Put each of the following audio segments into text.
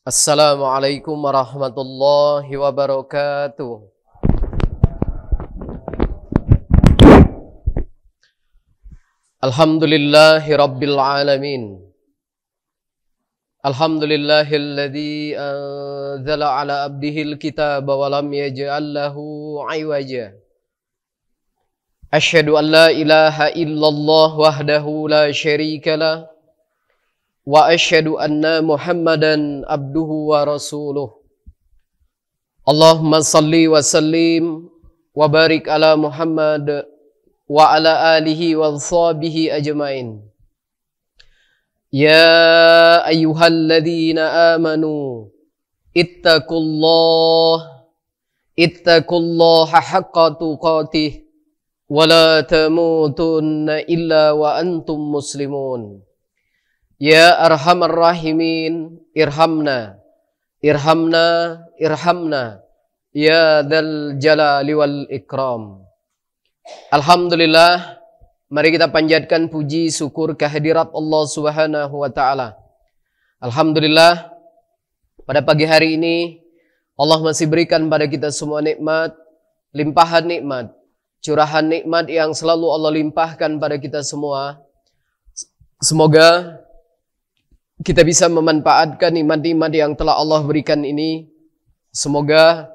Assalamualaikum warahmatullahi wabarakatuh. Alhamdulillahi rabbil alamin. Alhamdulillahilladzi anzala ala abdihil kitaba wa lam yaj'al lahu 'iwaja. Asyhadu an la ilaha illallah wahdahu la syarika lah. Wa asyhadu anna Muhammadan abduhu wa rasuluh. Allahumma salli wa sallim wa barik ala Muhammad wa ala alihi wa sahbihi ajmain. Ya ayyuhalladzina amanu ittaqullaha haqqa tuqatih wa la tamutunna illa wa antum muslimun. Ya arhamar rahimin, irhamna, irhamna, irhamna, ya dzal jalali wal ikram. Alhamdulillah, mari kita panjatkan puji syukur kehadirat Allah Subhanahu wa taala. Alhamdulillah, pada pagi hari ini Allah masih berikan pada kita semua nikmat, limpahan nikmat, curahan nikmat yang selalu Allah limpahkan pada kita semua. Semoga kita bisa memanfaatkan nikmat-nikmat yang telah Allah berikan ini. Semoga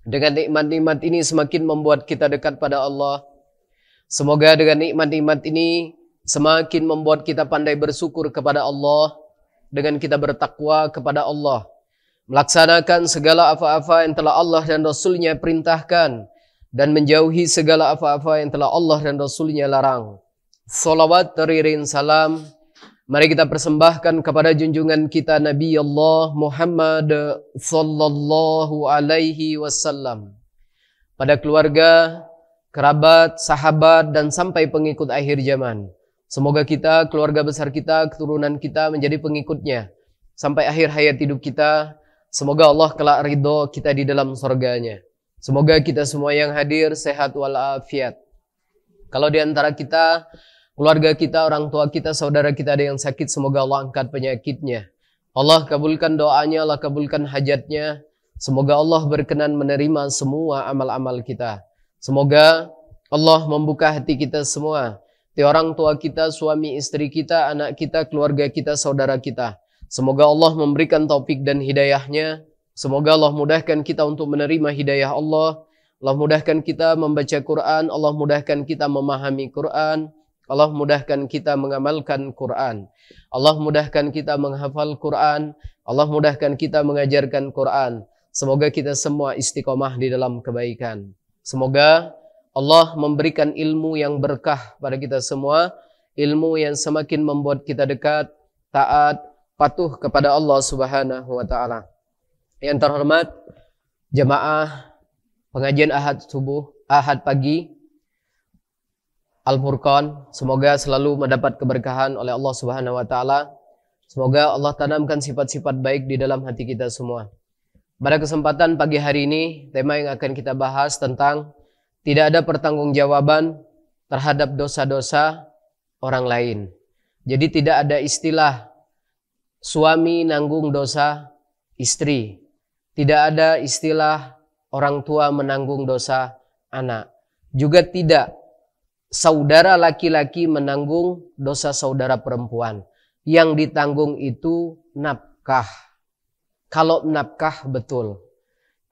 dengan nikmat-nikmat ini semakin membuat kita dekat pada Allah. Semoga dengan nikmat-nikmat ini semakin membuat kita pandai bersyukur kepada Allah. Dengan kita bertakwa kepada Allah, melaksanakan segala apa-apa yang telah Allah dan Rasulnya perintahkan, dan menjauhi segala apa-apa yang telah Allah dan Rasulnya larang. Salawat teriring salam mari kita persembahkan kepada junjungan kita Nabi Allah Muhammad sallallahu alaihi wasallam, pada keluarga, kerabat, sahabat, dan sampai pengikut akhir zaman. Semoga kita, keluarga besar kita, keturunan kita menjadi pengikutnya sampai akhir hayat hidup kita. Semoga Allah kelak ridho kita di dalam surganya. Semoga kita semua yang hadir sehat walafiat. Kalau di antara kita, keluarga kita, orang tua kita, saudara kita ada yang sakit, semoga Allah angkat penyakitnya. Allah kabulkan doanya, Allah kabulkan hajatnya. Semoga Allah berkenan menerima semua amal-amal kita. Semoga Allah membuka hati kita semua, di orang tua kita, suami istri kita, anak kita, keluarga kita, saudara kita. Semoga Allah memberikan taufik dan hidayahnya. Semoga Allah mudahkan kita untuk menerima hidayah Allah. Allah mudahkan kita membaca Quran. Allah mudahkan kita memahami Quran. Allah mudahkan kita mengamalkan Quran. Allah mudahkan kita menghafal Quran. Allah mudahkan kita mengajarkan Quran. Semoga kita semua istiqomah di dalam kebaikan. Semoga Allah memberikan ilmu yang berkah pada kita semua. Ilmu yang semakin membuat kita dekat, taat, patuh kepada Allah Subhanahu wa taala. Yang terhormat jamaah pengajian Ahad subuh, Ahad pagi Al-Furqan, semoga selalu mendapat keberkahan oleh Allah Subhanahu wa taala. Semoga Allah tanamkan sifat-sifat baik di dalam hati kita semua. Pada kesempatan pagi hari ini, tema yang akan kita bahas tentang tidak ada pertanggungjawaban terhadap dosa-dosa orang lain. Jadi tidak ada istilah suami nanggung dosa istri. Tidak ada istilah orang tua menanggung dosa anak. Juga tidak saudara laki-laki menanggung dosa saudara perempuan. Yang ditanggung itu nafkah. Kalau nafkah betul.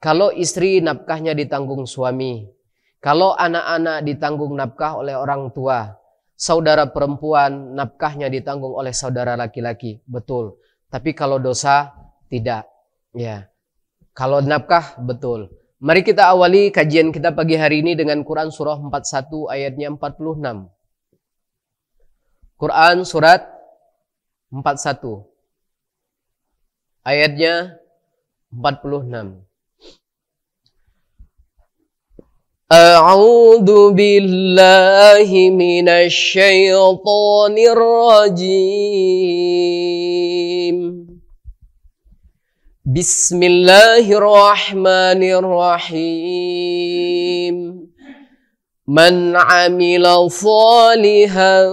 Kalau istri nafkahnya ditanggung suami. Kalau anak-anak ditanggung nafkah oleh orang tua. Saudara perempuan nafkahnya ditanggung oleh saudara laki-laki. Betul. Tapi kalau dosa tidak. Ya. Kalau nafkah betul. Mari kita awali kajian kita pagi hari ini dengan Quran surah 41 ayatnya 46. Quran surat 41 ayatnya 46. A'udzu billahi minasy syaithanir rajim. Bismillahirrahmanirrahim. Man 'amila shalihan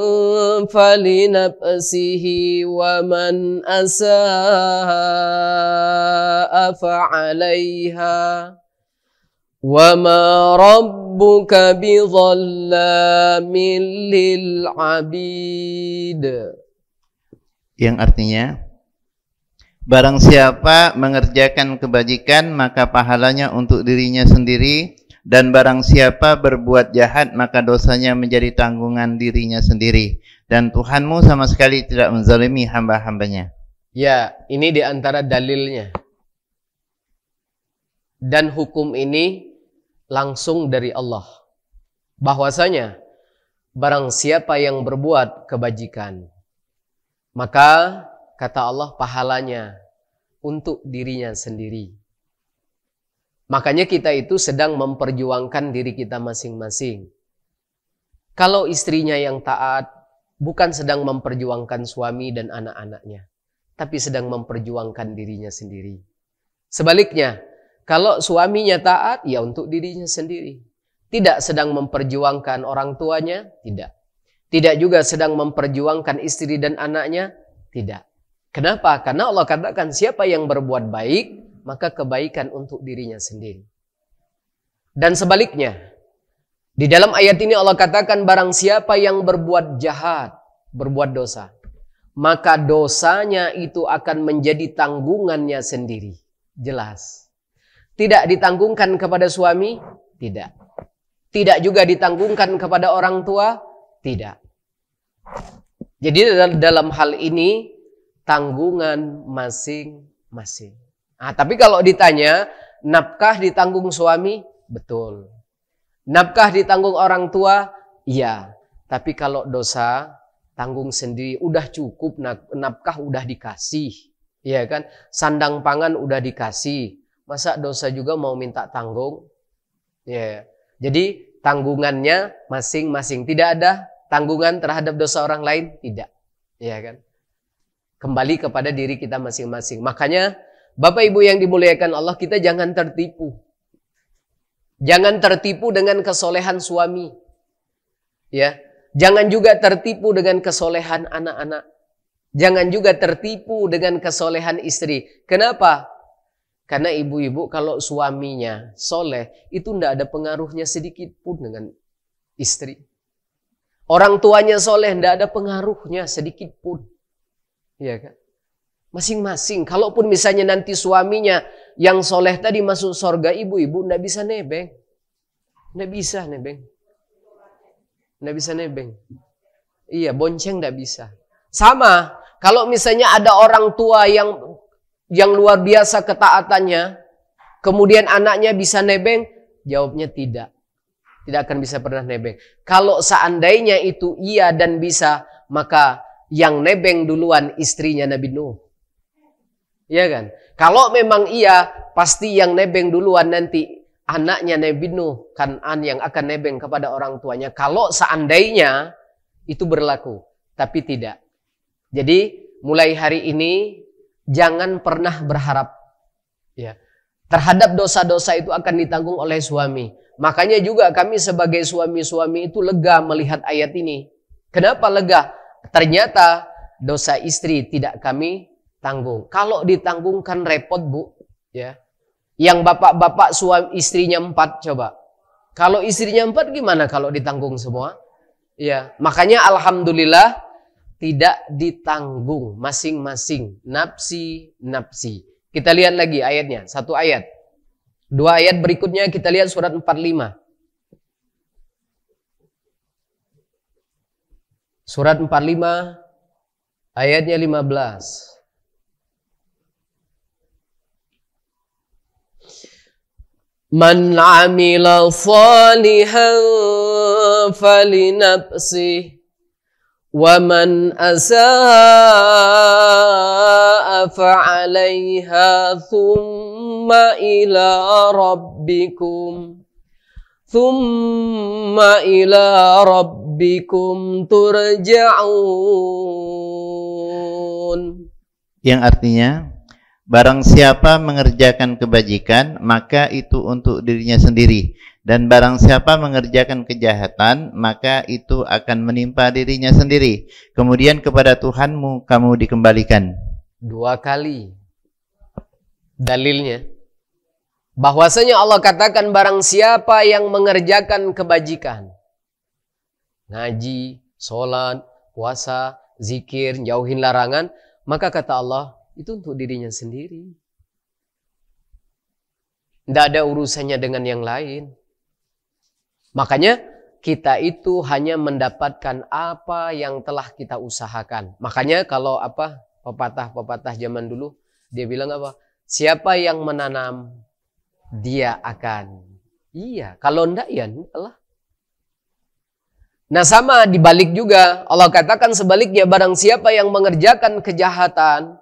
falinafsihi wa man asaa fa'alaiha wa ma rabbuka bidhallamin lil 'abid. Yang artinya, barang siapa mengerjakan kebajikan maka pahalanya untuk dirinya sendiri, dan barang siapa berbuat jahat maka dosanya menjadi tanggungan dirinya sendiri, dan Tuhanmu sama sekali tidak menzalimi hamba-hambanya. Ya, ini di antara dalilnya. Dan hukum ini langsung dari Allah. Bahwasanya barang siapa yang berbuat kebajikan, maka kata Allah pahalanya untuk dirinya sendiri. Makanya kita itu sedang memperjuangkan diri kita masing-masing. Kalau istrinya yang taat, bukan sedang memperjuangkan suami dan anak-anaknya, tapi sedang memperjuangkan dirinya sendiri. Sebaliknya, kalau suaminya taat, ya untuk dirinya sendiri. Tidak sedang memperjuangkan orang tuanya, tidak. Tidak juga sedang memperjuangkan istri dan anaknya, tidak. Kenapa? Karena Allah katakan siapa yang berbuat baik, maka kebaikan untuk dirinya sendiri. Dan sebaliknya, di dalam ayat ini Allah katakan barang siapa yang berbuat jahat, berbuat dosa, maka dosanya itu akan menjadi tanggungannya sendiri. Jelas. Tidak ditanggungkan kepada suami? Tidak. Tidak juga ditanggungkan kepada orang tua? Tidak. Jadi dalam hal ini tanggungan masing-masing. Nah, tapi kalau ditanya, nafkah ditanggung suami? Betul. Nafkah ditanggung orang tua? Iya. Tapi kalau dosa, tanggung sendiri. Udah cukup, nafkah udah dikasih. Iya kan? Sandang pangan udah dikasih. Masa dosa juga mau minta tanggung? Ya. Jadi tanggungannya masing-masing. Tidak ada tanggungan terhadap dosa orang lain? Tidak. Iya kan? Kembali kepada diri kita masing-masing. Makanya Bapak Ibu yang dimuliakan Allah, kita jangan tertipu. Jangan tertipu dengan kesolehan suami. Ya. Jangan juga tertipu dengan kesolehan anak-anak. Jangan juga tertipu dengan kesolehan istri. Kenapa? Karena ibu-ibu kalau suaminya soleh, itu tidak ada pengaruhnya sedikit pun dengan istri. Orang tuanya soleh, tidak ada pengaruhnya sedikit pun. Ya kan? Masing-masing. Kalaupun misalnya nanti suaminya yang soleh tadi masuk surga, ibu-ibu tidak bisa nebeng. Tidak bisa nebeng. Tidak bisa nebeng. Iya, bonceng tidak bisa. Sama, kalau misalnya ada orang tua yang luar biasa ketaatannya, kemudian anaknya bisa nebeng, jawabnya tidak. Tidak akan bisa pernah nebeng. Kalau seandainya itu iya dan bisa, maka yang nebeng duluan istrinya Nabi Nuh. Ya kan? Kalau memang iya, pasti yang nebeng duluan nanti anaknya Nabi Nuh, Kan'an yang akan nebeng kepada orang tuanya. Kalau seandainya itu berlaku, tapi tidak. Jadi mulai hari ini jangan pernah berharap ya terhadap dosa-dosa itu akan ditanggung oleh suami. Makanya juga kami sebagai suami-suami itu lega melihat ayat ini. Kenapa lega? Ternyata dosa istri tidak kami tanggung. Kalau ditanggungkan repot, Bu, ya. Yang bapak-bapak suami istrinya 4 coba. Kalau istrinya 4 gimana kalau ditanggung semua? Ya, makanya alhamdulillah tidak ditanggung masing-masing, nafsi. Kita lihat lagi ayatnya, 1 ayat. 2 ayat berikutnya kita lihat surat 45. Surat 45 ayatnya 15. Man 'amila shalihan falinafsihi wa man asaa fa'alaiha thumma ila rabbikum turja'un. Yang artinya, barang siapa mengerjakan kebajikan, maka itu untuk dirinya sendiri. Dan barang siapa mengerjakan kejahatan, maka itu akan menimpa dirinya sendiri. Kemudian kepada Tuhanmu kamu dikembalikan. 2 kali dalilnya. Bahwasanya Allah katakan barang siapa yang mengerjakan kebajikan, ngaji, sholat, puasa, zikir, jauhin larangan, maka kata Allah, itu untuk dirinya sendiri. Tidak ada urusannya dengan yang lain. Makanya kita itu hanya mendapatkan apa yang telah kita usahakan. Makanya kalau pepatah zaman dulu, dia bilang apa? Siapa yang menanam, dia akan. Iya, kalau enggak ya entahlah. Nah sama dibalik juga, Allah katakan sebaliknya, barang siapa yang mengerjakan kejahatan,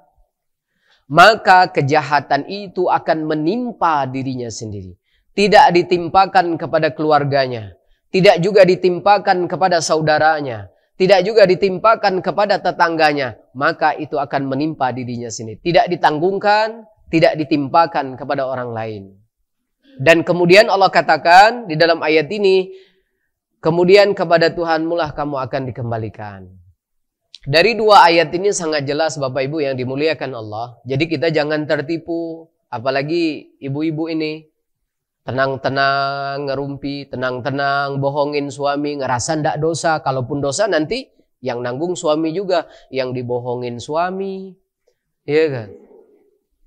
maka kejahatan itu akan menimpa dirinya sendiri. Tidak ditimpakan kepada keluarganya, tidak juga ditimpakan kepada saudaranya, tidak juga ditimpakan kepada tetangganya, maka itu akan menimpa dirinya sendiri. Tidak ditanggungkan, tidak ditimpakan kepada orang lain. Dan kemudian Allah katakan di dalam ayat ini, kemudian kepada Tuhanmu lah kamu akan dikembalikan. Dari 2 ayat ini sangat jelas Bapak Ibu yang dimuliakan Allah. Jadi kita jangan tertipu. Apalagi ibu-ibu ini. Tenang-tenang ngerumpi, tenang-tenang bohongin suami, ngerasa ndak dosa. Kalaupun dosa nanti yang nanggung suami juga. Yang dibohongin suami. Iya kan?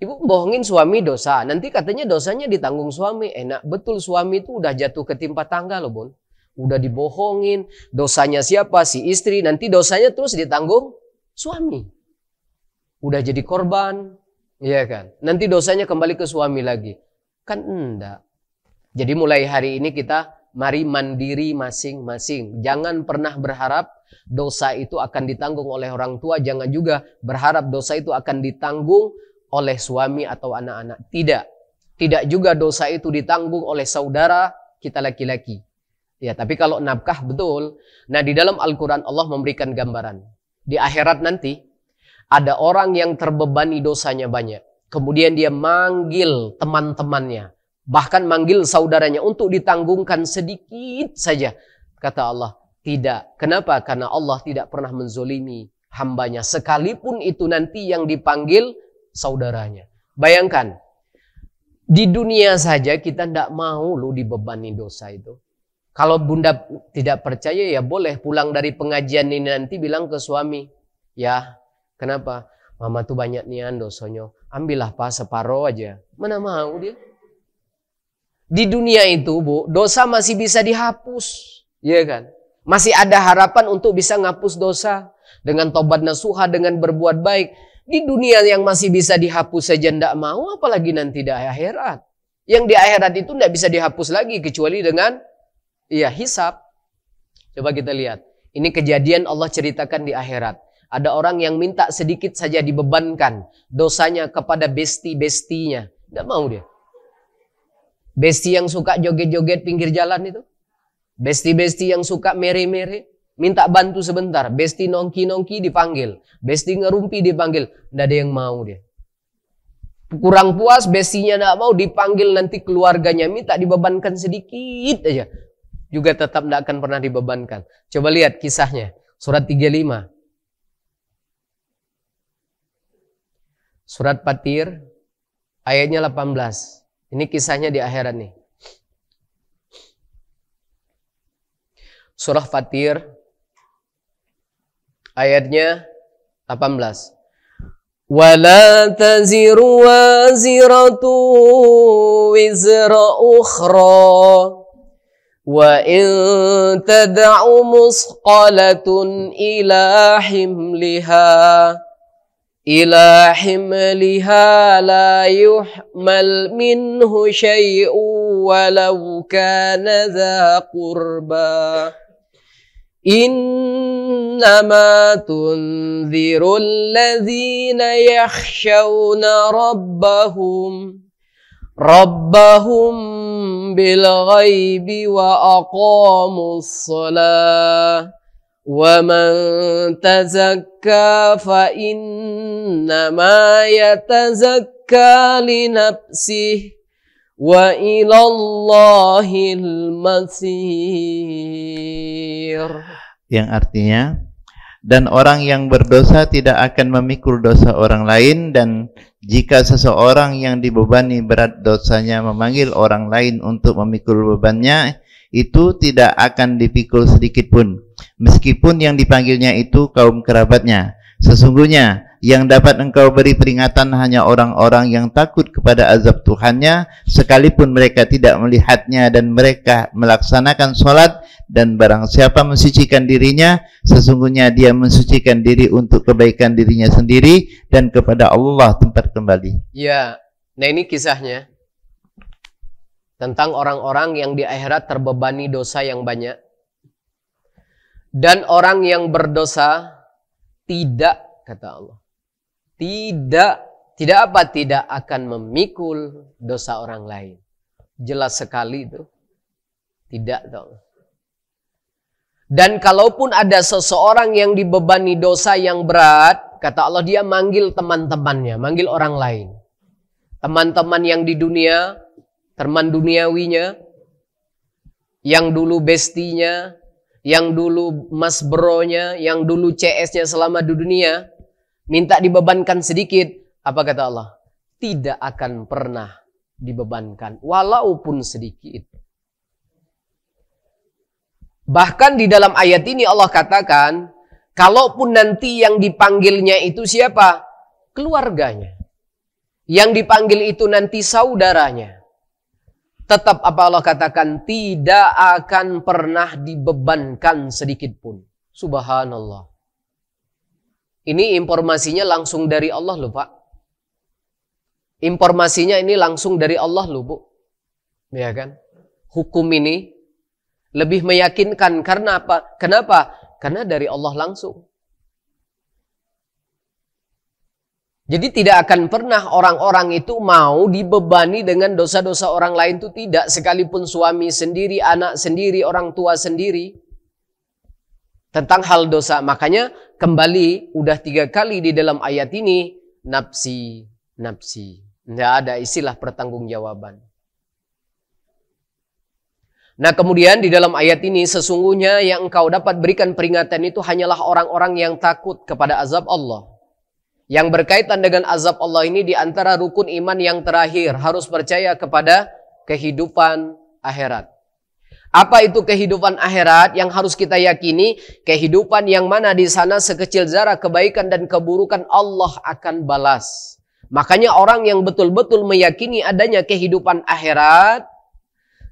Ibu bohongin suami dosa. Nanti katanya dosanya ditanggung suami. Enak betul, suami itu udah jatuh ketimpa tangga loh Bun. Udah dibohongin. Dosanya siapa? Si istri. Nanti dosanya terus ditanggung suami. Udah jadi korban. Iya kan? Nanti dosanya kembali ke suami lagi. Kan enggak. Jadi mulai hari ini kita mari mandiri masing-masing. Jangan pernah berharap dosa itu akan ditanggung oleh orang tua. Jangan juga berharap dosa itu akan ditanggung oleh suami atau anak-anak. Tidak. Tidak juga dosa itu ditanggung oleh saudara kita laki-laki. Ya, tapi kalau nafkah betul. Nah, di dalam Al-Quran Allah memberikan gambaran. Di akhirat nanti, ada orang yang terbebani dosanya banyak. Kemudian dia manggil teman-temannya. Bahkan manggil saudaranya untuk ditanggungkan sedikit saja. Kata Allah, tidak. Kenapa? Karena Allah tidak pernah menzolimi hambanya. Sekalipun itu nanti yang dipanggil saudaranya. Bayangkan, di dunia saja kita tidak mau loh dibebani dosa itu. Kalau bunda tidak percaya ya boleh pulang dari pengajian ini nanti bilang ke suami. Ya, kenapa? Mama tuh banyak nian dosanya. Ambillah pak separuh aja. Mana mau dia? Di dunia itu Bu, dosa masih bisa dihapus. Iya kan? Masih ada harapan untuk bisa ngapus dosa. Dengan tobat nasuha, dengan berbuat baik. Di dunia yang masih bisa dihapus saja tidak mau, apalagi nanti di akhirat. Yang di akhirat itu tidak bisa dihapus lagi kecuali dengan hisab. Coba kita lihat. Ini kejadian Allah ceritakan di akhirat. Ada orang yang minta sedikit saja dibebankan dosanya kepada besti-bestinya. Tidak mau dia. Besti yang suka joget-joget pinggir jalan itu. Besti-besti yang suka mere-mere. Minta bantu sebentar. Besti nongki-nongki dipanggil. Besti ngerumpi dipanggil. Tidak ada yang mau dia. Kurang puas, bestinya tidak mau dipanggil nanti keluarganya. Minta dibebankan sedikit aja. Juga tetap tidak akan pernah dibebankan. Coba lihat kisahnya. Surat 35. Surat Fatir. Ayatnya 18. Ini kisahnya di akhirat nih. Surah Fatir. Ayatnya 18. وَلَا تَزِرُ وَازِرَةٌ وِزْرَ أُخْرَى وَإِن تَدْعُ مُثْقَلَةٌ إِلَى حِمْلِهَا لَا يُحْمَلْ مِنْهُ شَيْءٌ وَلَوْ كَانَ ذَا قُرْبَى إنما تنذر الذين يخشون ربهم بالغيب وأقاموا الصلاة ومن تزكى فإنما يتزكى لنفسه wa ilallahil masir. Yang artinya, dan orang yang berdosa tidak akan memikul dosa orang lain, dan jika seseorang yang dibebani berat dosanya memanggil orang lain untuk memikul bebannya, itu tidak akan dipikul sedikit pun, meskipun yang dipanggilnya itu kaum kerabatnya. Sesungguhnya yang dapat engkau beri peringatan hanya orang-orang yang takut kepada azab Tuhannya, sekalipun mereka tidak melihatnya, dan mereka melaksanakan sholat, dan barang siapa mensucikan dirinya, sesungguhnya dia mensucikan diri untuk kebaikan dirinya sendiri, dan kepada Allah tempat kembali. Ya, nah ini kisahnya tentang orang-orang yang di akhirat terbebani dosa yang banyak, dan orang yang berdosa tidak, kata Allah, tidak akan memikul dosa orang lain. Jelas sekali itu. Tidak, tahu. Dan kalaupun ada seseorang yang dibebani dosa yang berat, kata Allah, dia manggil teman-temannya, manggil orang lain. Teman-teman yang di dunia, teman duniawinya, yang dulu bestinya, yang dulu mas bronya, yang dulu CS-nya selama di dunia, minta dibebankan sedikit. Apa kata Allah? Tidak akan pernah dibebankan, walaupun sedikit. Bahkan di dalam ayat ini Allah katakan, kalaupun nanti yang dipanggilnya itu siapa? Keluarganya. Yang dipanggil itu nanti saudaranya. Tetap apa Allah katakan, tidak akan pernah dibebankan sedikit pun. Subhanallah. Ini informasinya langsung dari Allah loh Pak. Informasinya ini langsung dari Allah loh Bu. Ya kan? Hukum ini lebih meyakinkan karena apa? Kenapa? Karena dari Allah langsung. Jadi tidak akan pernah orang-orang itu mau dibebani dengan dosa-dosa orang lain, itu tidak. Sekalipun suami sendiri, anak sendiri, orang tua sendiri. Tentang hal dosa. Makanya kembali udah 3 kali di dalam ayat ini. Nafsi, nafsi. Tidak ada istilah pertanggungjawaban. Nah kemudian di dalam ayat ini, sesungguhnya yang engkau dapat berikan peringatan itu hanyalah orang-orang yang takut kepada azab Allah. Yang berkaitan dengan azab Allah ini diantara rukun iman yang terakhir. Harus percaya kepada kehidupan akhirat. Apa itu kehidupan akhirat yang harus kita yakini? Kehidupan yang mana di sana sekecil zarah kebaikan dan keburukan Allah akan balas. Makanya orang yang betul-betul meyakini adanya kehidupan akhirat,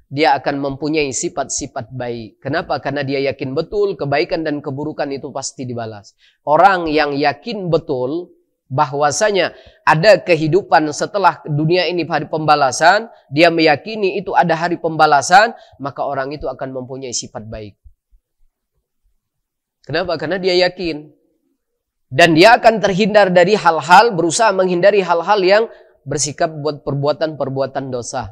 dia akan mempunyai sifat-sifat baik. Kenapa? Karena dia yakin betul kebaikan dan keburukan itu pasti dibalas. Orang yang yakin betul bahwasanya ada kehidupan setelah dunia ini hari pembalasan, dia meyakini itu ada hari pembalasan, maka orang itu akan mempunyai sifat baik. Kenapa? Karena dia yakin. Dan dia akan terhindar dari hal-hal, berusaha menghindari hal-hal yang bersikap buat perbuatan-perbuatan dosa.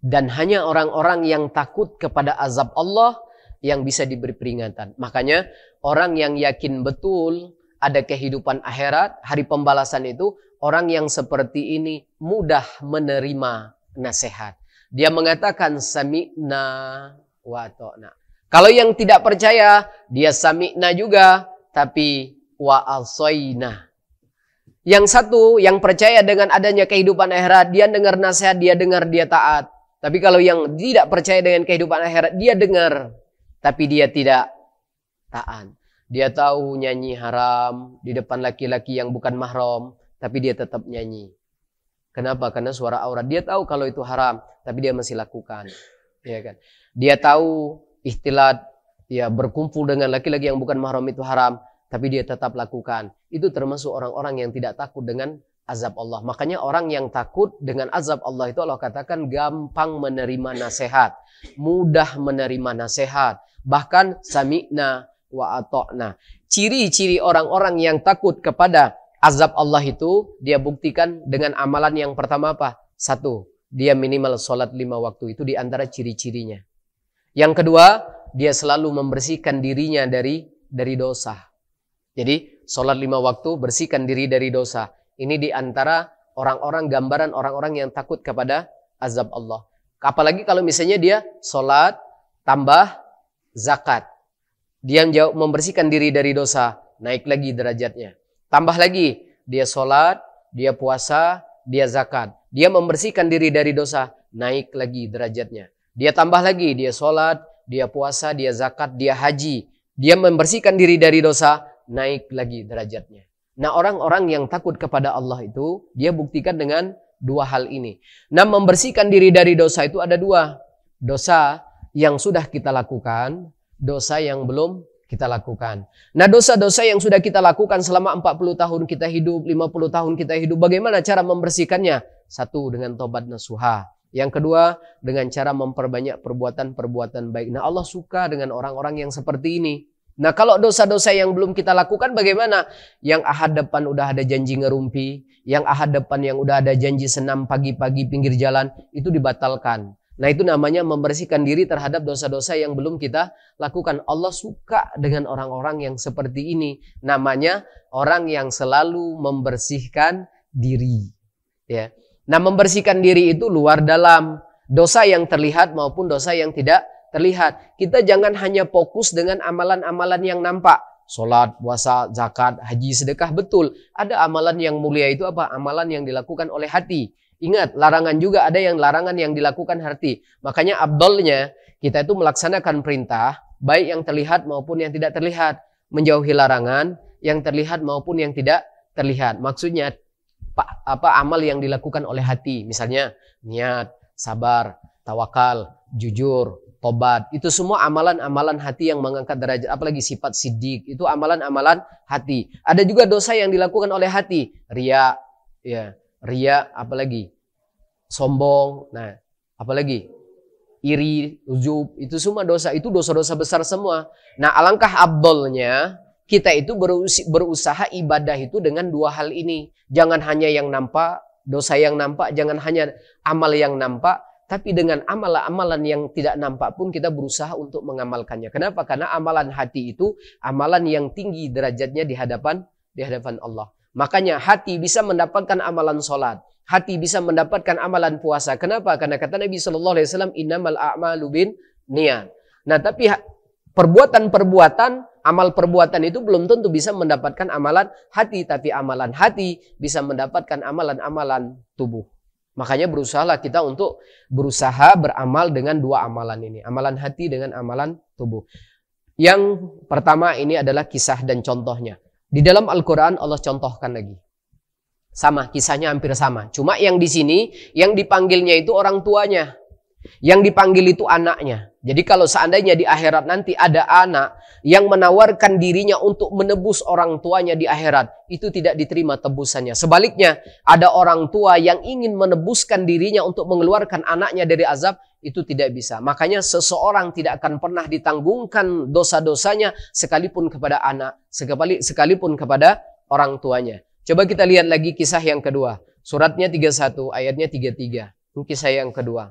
Dan hanya orang-orang yang takut kepada azab Allah yang bisa diberi peringatan. Makanya orang yang yakin betul ada kehidupan akhirat, hari pembalasan itu, orang yang seperti ini mudah menerima nasihat. Dia mengatakan sami'na wa ata'na. Kalau yang tidak percaya, dia sami'na juga, tapi wa asaina. Yang satu, yang percaya dengan adanya kehidupan akhirat, dia dengar nasihat, dia dengar, dia taat. Tapi kalau yang tidak percaya dengan kehidupan akhirat, dia dengar, tapi dia tidak taat. Dia tahu nyanyi haram di depan laki-laki yang bukan mahram, tapi dia tetap nyanyi. Kenapa? Karena suara aurat. Dia tahu kalau itu haram, tapi dia masih lakukan. Ya kan? Dia tahu ikhtilat, ya berkumpul dengan laki-laki yang bukan mahram itu haram, tapi dia tetap lakukan. Itu termasuk orang-orang yang tidak takut dengan azab Allah. Makanya orang yang takut dengan azab Allah itu Allah katakan gampang menerima nasihat, mudah menerima nasihat, bahkan sami'na wa ata'na. Ciri-ciri orang-orang yang takut kepada azab Allah itu dia buktikan dengan amalan yang pertama apa? 1, dia minimal sholat 5 waktu. Itu diantara ciri-cirinya. Yang kedua, dia selalu membersihkan dirinya dari dosa. Jadi sholat 5 waktu, bersihkan diri dari dosa. Ini diantara orang-orang, gambaran orang-orang yang takut kepada azab Allah. Apalagi kalau misalnya dia sholat tambah zakat. Dia membersihkan diri dari dosa, naik lagi derajatnya. Tambah lagi, dia sholat, dia puasa, dia zakat. Dia membersihkan diri dari dosa, naik lagi derajatnya. Dia tambah lagi, dia sholat, dia puasa, dia zakat, dia haji. Dia membersihkan diri dari dosa, naik lagi derajatnya. Nah, orang-orang yang takut kepada Allah itu, dia buktikan dengan dua hal ini. Nah, membersihkan diri dari dosa itu ada dua. Dosa yang sudah kita lakukan, dosa yang belum kita lakukan. Nah, dosa-dosa yang sudah kita lakukan selama 40 tahun kita hidup, 50 tahun kita hidup, bagaimana cara membersihkannya? Satu, dengan tobat nasuha. Yang kedua, dengan cara memperbanyak perbuatan-perbuatan baik. Nah, Allah suka dengan orang-orang yang seperti ini. Nah, kalau dosa-dosa yang belum kita lakukan bagaimana? Yang ahad depan udah ada janji ngerumpi, yang ahad depan yang udah ada janji senam pagi-pagi pinggir jalan, itu dibatalkan. Nah, itu namanya membersihkan diri terhadap dosa-dosa yang belum kita lakukan. Allah suka dengan orang-orang yang seperti ini. Namanya orang yang selalu membersihkan diri. Ya. Nah, membersihkan diri itu luar dalam. Dosa yang terlihat maupun dosa yang tidak terlihat. Kita jangan hanya fokus dengan amalan-amalan yang nampak. Sholat, puasa, zakat, haji, sedekah, betul. Ada amalan yang mulia itu apa? Amalan yang dilakukan oleh hati. Ingat, larangan juga ada yang larangan yang dilakukan hati. Makanya abdolnya kita itu melaksanakan perintah, baik yang terlihat maupun yang tidak terlihat. Menjauhi larangan, yang terlihat maupun yang tidak terlihat. Maksudnya, amal yang dilakukan oleh hati. Misalnya, niat, sabar, tawakal, jujur, tobat. Itu semua amalan-amalan hati yang mengangkat derajat. Apalagi sifat sidik, itu amalan-amalan hati. Ada juga dosa yang dilakukan oleh hati. Riya, ya. Riya, apalagi sombong, nah apalagi iri, ujub, itu semua dosa, itu dosa-dosa besar semua. Nah, alangkah abdolnya kita itu berusaha ibadah itu dengan dua hal ini. Jangan hanya yang nampak, dosa yang nampak, jangan hanya amal yang nampak, tapi dengan amalan-amalan yang tidak nampak pun kita berusaha untuk mengamalkannya. Kenapa? Karena amalan hati itu amalan yang tinggi derajatnya di hadapan Allah. Makanya hati bisa mendapatkan amalan sholat. Hati bisa mendapatkan amalan puasa. Kenapa? Karena kata Nabi SAW, innamal a'malu bin niat. Nah, tapi perbuatan-perbuatan, amal perbuatan itu belum tentu bisa mendapatkan amalan hati. Tapi amalan hati bisa mendapatkan amalan-amalan tubuh. Makanya berusahalah kita untuk berusaha beramal dengan dua amalan ini. Amalan hati dengan amalan tubuh. Yang pertama ini adalah kisah dan contohnya. Di dalam Al-Quran Allah contohkan lagi. Sama, kisahnya hampir sama. Cuma yang di sini, yang dipanggilnya itu orang tuanya. Yang dipanggil itu anaknya. Jadi kalau seandainya di akhirat nanti ada anak yang menawarkan dirinya untuk menebus orang tuanya di akhirat, itu tidak diterima tebusannya. Sebaliknya, ada orang tua yang ingin menebuskan dirinya untuk mengeluarkan anaknya dari azab, itu tidak bisa. Makanya seseorang tidak akan pernah ditanggungkan dosa-dosanya sekalipun kepada anak, sekalipun kepada orang tuanya. Coba kita lihat lagi kisah yang kedua. Suratnya 31, ayatnya 33. Ini kisah yang kedua.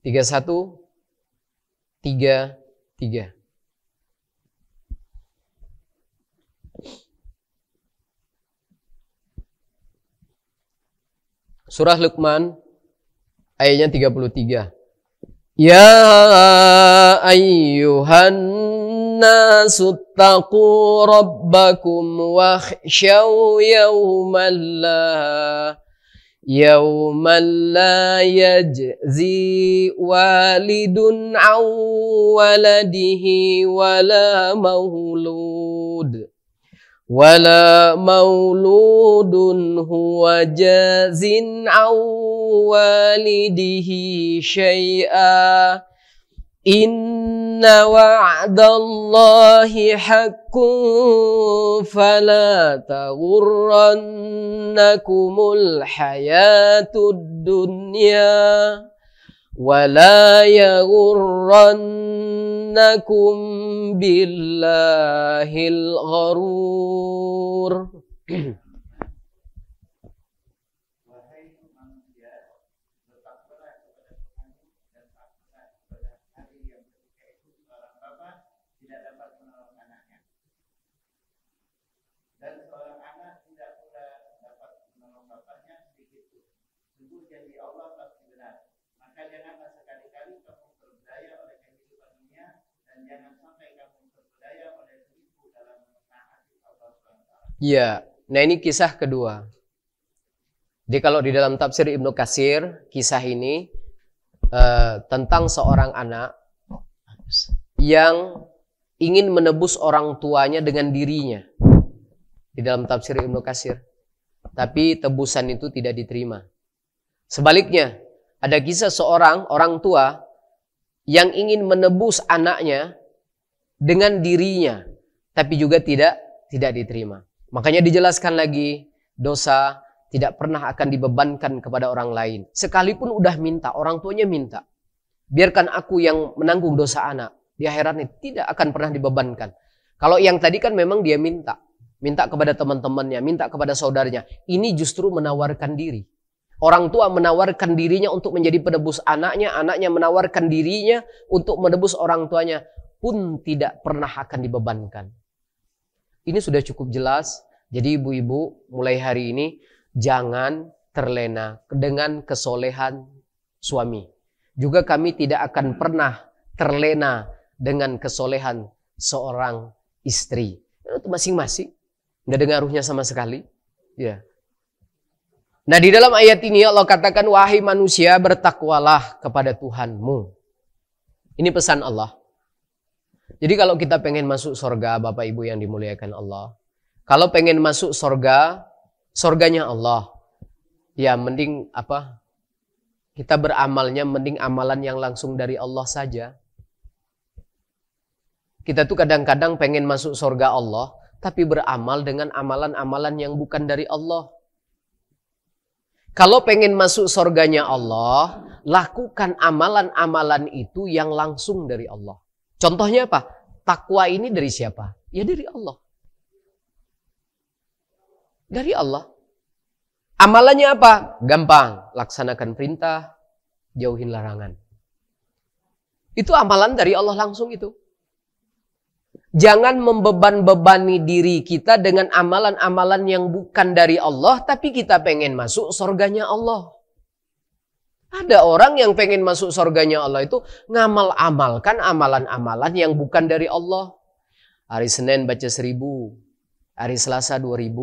31, 33. Surah Luqman ayatnya 33. Ya ayyuhan nasu taqu rabbakum wakhshaw yawman la yajzi walidun an waladihi wala mauludun huwa jazin an walidihi syai'a inna wa'dallahi haqqun fala taghurrannakumul hayatud dunya wala yaghurrannakum billahil gharur. sungguh janji Allah pasti benar. Maka janganlah sekali-kali kamu terpedaya oleh kehidupan dunia, dan jangan sampai kamu terpedaya oleh tipu dalam menaati Allah SWT. Iya, nah ini kisah kedua. Jadi kalau di dalam tafsir Ibnu Katsir, kisah ini tentang seorang anak yang ingin menebus orang tuanya dengan dirinya. Di dalam tafsir Ibnu Katsir. Tapi tebusan itu tidak diterima. Sebaliknya, ada kisah seorang orang tua yang ingin menebus anaknya dengan dirinya, tapi juga tidak diterima. Makanya dijelaskan lagi, dosa tidak pernah akan dibebankan kepada orang lain. Sekalipun udah minta, orang tuanya minta, biarkan aku yang menanggung dosa anak. Di akhirat ini tidak akan pernah dibebankan. Kalau yang tadi kan memang dia minta kepada teman-temannya, minta kepada saudaranya. Ini justru menawarkan diri. Orang tua menawarkan dirinya untuk menjadi penebus anaknya, anaknya menawarkan dirinya untuk menebus orang tuanya, pun tidak pernah akan dibebankan. Ini sudah cukup jelas. Jadi ibu-ibu, mulai hari ini jangan terlena dengan kesolehan suami. Juga kami tidak akan pernah terlena dengan kesolehan seorang istri. Itu masing-masing. Tidak ada ngaruhnya sama sekali. Ya. Nah, di dalam ayat ini Allah katakan, wahai manusia, bertakwalah kepada Tuhanmu. Ini pesan Allah. Jadi kalau kita pengen masuk surga, Bapak Ibu yang dimuliakan Allah, kalau pengen masuk surga, surganya Allah, ya mending apa? Kita beramalnya mending amalan yang langsung dari Allah saja. Kita tuh kadang-kadang pengen masuk surga Allah, tapi beramal dengan amalan-amalan yang bukan dari Allah. Kalau pengen masuk surganya Allah, lakukan amalan-amalan itu yang langsung dari Allah. Contohnya apa? Takwa ini dari siapa? Ya dari Allah. Dari Allah. Amalannya apa? Gampang. Laksanakan perintah, jauhin larangan. Itu amalan dari Allah langsung itu. Jangan membeban-bebani diri kita dengan amalan-amalan yang bukan dari Allah, tapi kita pengen masuk surganya Allah. Ada orang yang pengen masuk surganya Allah itu ngamal-amalkan amalan-amalan yang bukan dari Allah. Hari Senin baca 1000, hari Selasa 2000,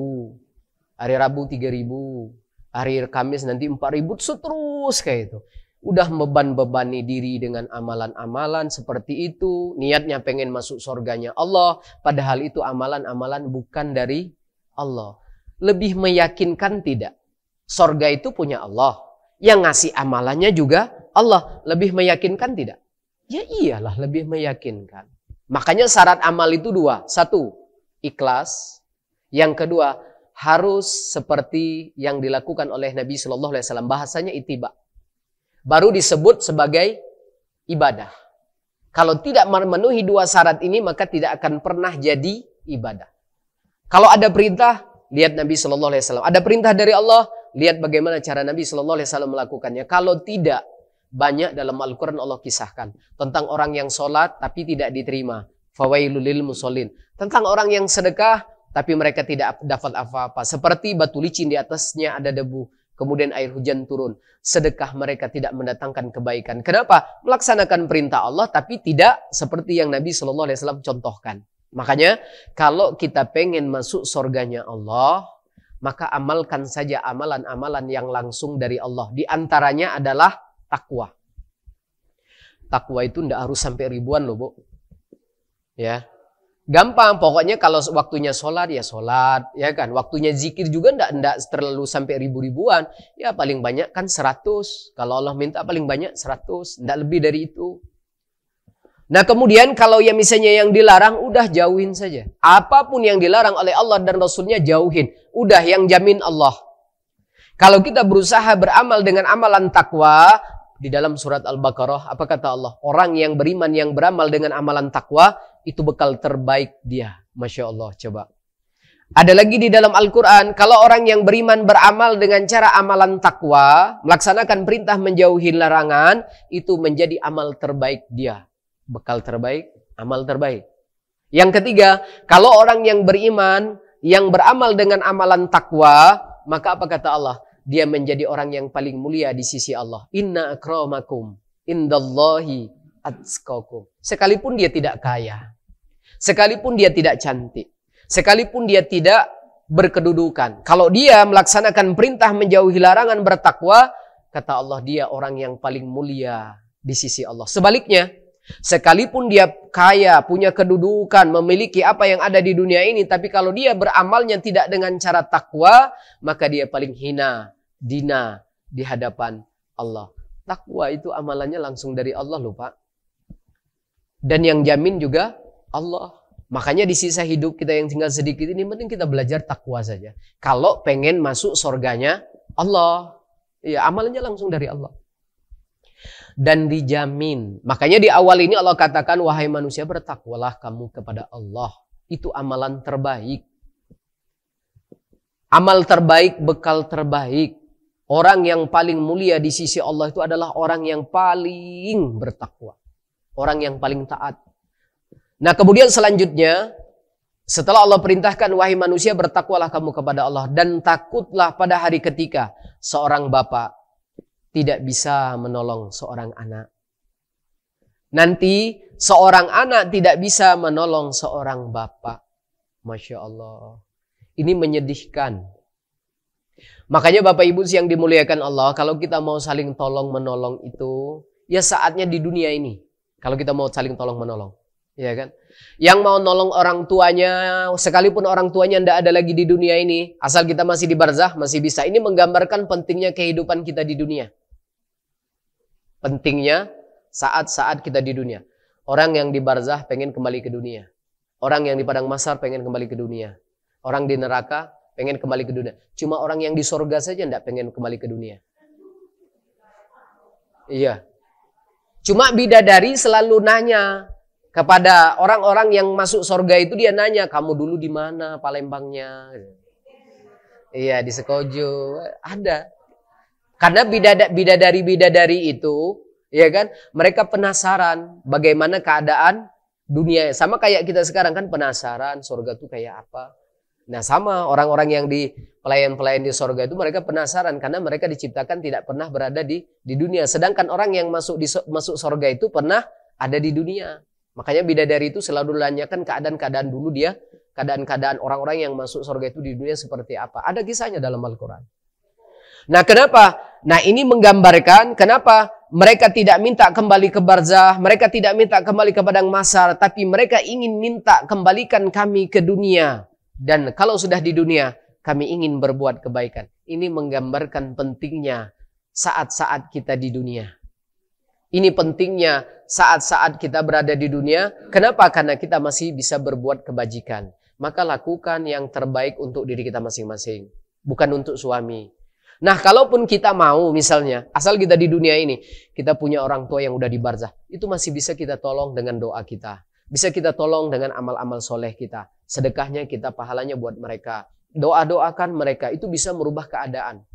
hari Rabu 3000, hari Kamis nanti 4000, seterus kayak itu. Udah membeban-bebani diri dengan amalan-amalan seperti itu. Niatnya pengen masuk surganya Allah, padahal itu amalan-amalan bukan dari Allah. Lebih meyakinkan tidak? Surga itu punya Allah. Yang ngasih amalannya juga Allah. Lebih meyakinkan tidak? Ya iyalah, lebih meyakinkan. Makanya syarat amal itu dua. Satu, ikhlas. Yang kedua, harus seperti yang dilakukan oleh Nabi SAW. Bahasanya ittiba. Baru disebut sebagai ibadah. Kalau tidak memenuhi dua syarat ini, maka tidak akan pernah jadi ibadah. Kalau ada perintah, lihat Nabi SAW. Ada perintah dari Allah, lihat bagaimana cara Nabi SAW melakukannya. Kalau tidak, banyak dalam Al-Quran Allah kisahkan. Tentang orang yang sholat, tapi tidak diterima. Fawailul lil musholin. Tentang orang yang sedekah, tapi mereka tidak dapat apa-apa. Seperti batu licin di atasnya ada debu. Kemudian air hujan turun. Sedekah mereka tidak mendatangkan kebaikan. Kenapa? Melaksanakan perintah Allah, tapi tidak seperti yang Nabi SAW contohkan. Makanya, kalau kita pengen masuk surganya Allah, maka amalkan saja amalan-amalan yang langsung dari Allah. Di antaranya adalah takwa. Takwa itu tidak harus sampai ribuan loh, Bu. Ya. Gampang, pokoknya kalau waktunya sholat, ya sholat, ya kan. Waktunya zikir juga enggak terlalu sampai ribu-ribuan. Ya paling banyak kan 100. Kalau Allah minta paling banyak 100. Enggak lebih dari itu. Nah kemudian kalau yang misalnya yang dilarang, udah jauhin saja. Apapun yang dilarang oleh Allah dan Rasulnya, jauhin. Udah yang jamin Allah. Kalau kita berusaha beramal dengan amalan takwa, di dalam surat Al-Baqarah, apa kata Allah? Orang yang beriman, yang beramal dengan amalan takwa, itu bekal terbaik dia. Masya Allah, coba. Ada lagi di dalam Al-Quran, kalau orang yang beriman beramal dengan cara amalan takwa, melaksanakan perintah menjauhi larangan, itu menjadi amal terbaik dia. Bekal terbaik, amal terbaik. Yang ketiga, kalau orang yang beriman, yang beramal dengan amalan takwa, maka apa kata Allah? dia menjadi orang yang paling mulia di sisi Allah. Inna akramakum indallahi atqakum. Sekalipun dia tidak kaya, sekalipun dia tidak cantik, sekalipun dia tidak berkedudukan, kalau dia melaksanakan perintah menjauhi larangan bertakwa, kata Allah, dia orang yang paling mulia di sisi Allah. Sebaliknya, sekalipun dia kaya, punya kedudukan, memiliki apa yang ada di dunia ini, tapi kalau dia beramalnya tidak dengan cara takwa, maka dia paling hina, dina di hadapan Allah. Takwa itu amalannya langsung dari Allah loh Pak. Dan yang jamin juga Allah. Makanya di sisa hidup kita yang tinggal sedikit ini, penting kita belajar takwa saja. Kalau pengen masuk surganya Allah, ya amalannya langsung dari Allah. Dan dijamin. Makanya di awal ini Allah katakan, wahai manusia bertakwalah kamu kepada Allah. Itu amalan terbaik. Amal terbaik, bekal terbaik. Orang yang paling mulia di sisi Allah itu adalah orang yang paling bertakwa. Orang yang paling taat. Nah kemudian selanjutnya, setelah Allah perintahkan, wahai manusia bertakwalah kamu kepada Allah. Dan takutlah pada hari ketika seorang bapak tidak bisa menolong seorang anak. Nanti seorang anak tidak bisa menolong seorang bapak. Masya Allah. Ini menyedihkan. Makanya Bapak Ibu yang dimuliakan Allah, kalau kita mau saling tolong menolong itu, ya saatnya di dunia ini. Kalau kita mau saling tolong menolong. Ya kan? Yang mau nolong orang tuanya, sekalipun orang tuanya tidak ada lagi di dunia ini, asal kita masih di barzah, masih bisa. Ini menggambarkan pentingnya kehidupan kita di dunia. Pentingnya saat-saat kita di dunia. Orang yang di barzah pengen kembali ke dunia. Orang yang di padang mahsyar pengen kembali ke dunia. Orang di neraka pengen kembali ke dunia. Cuma orang yang di sorga saja tidak pengen kembali ke dunia. Iya. Cuma bidadari selalu nanya kepada orang-orang yang masuk sorga itu, dia nanya, kamu dulu di mana Palembangnya? Iya, di Sekojo. Ada. Karena bidadari-bidadari itu, ya kan, mereka penasaran bagaimana keadaan dunia. Sama kayak kita sekarang kan penasaran sorga itu kayak apa. Nah sama orang-orang yang di pelayan-pelayan di sorga itu, mereka penasaran karena mereka diciptakan tidak pernah berada di dunia. Sedangkan orang yang masuk sorga itu pernah ada di dunia. Makanya bidadari itu selalu nanyakan keadaan-keadaan dulu dia, keadaan-keadaan orang-orang yang masuk surga itu di dunia seperti apa. Ada kisahnya dalam Al-Quran. Nah kenapa? Nah ini menggambarkan kenapa mereka tidak minta kembali ke barzah, mereka tidak minta kembali ke padang mahsyar, tapi mereka ingin minta kembalikan kami ke dunia. Dan kalau sudah di dunia, kami ingin berbuat kebaikan. Ini menggambarkan pentingnya saat-saat kita di dunia. Ini pentingnya saat-saat kita berada di dunia. Kenapa? Karena kita masih bisa berbuat kebajikan. Maka lakukan yang terbaik untuk diri kita masing-masing. Bukan untuk suami. Nah, kalaupun kita mau misalnya, asal kita di dunia ini, kita punya orang tua yang udah di barzah, itu masih bisa kita tolong dengan doa kita. Bisa kita tolong dengan amal-amal soleh kita. Sedekahnya kita, pahalanya buat mereka. Doa-doakan mereka, itu bisa merubah keadaan.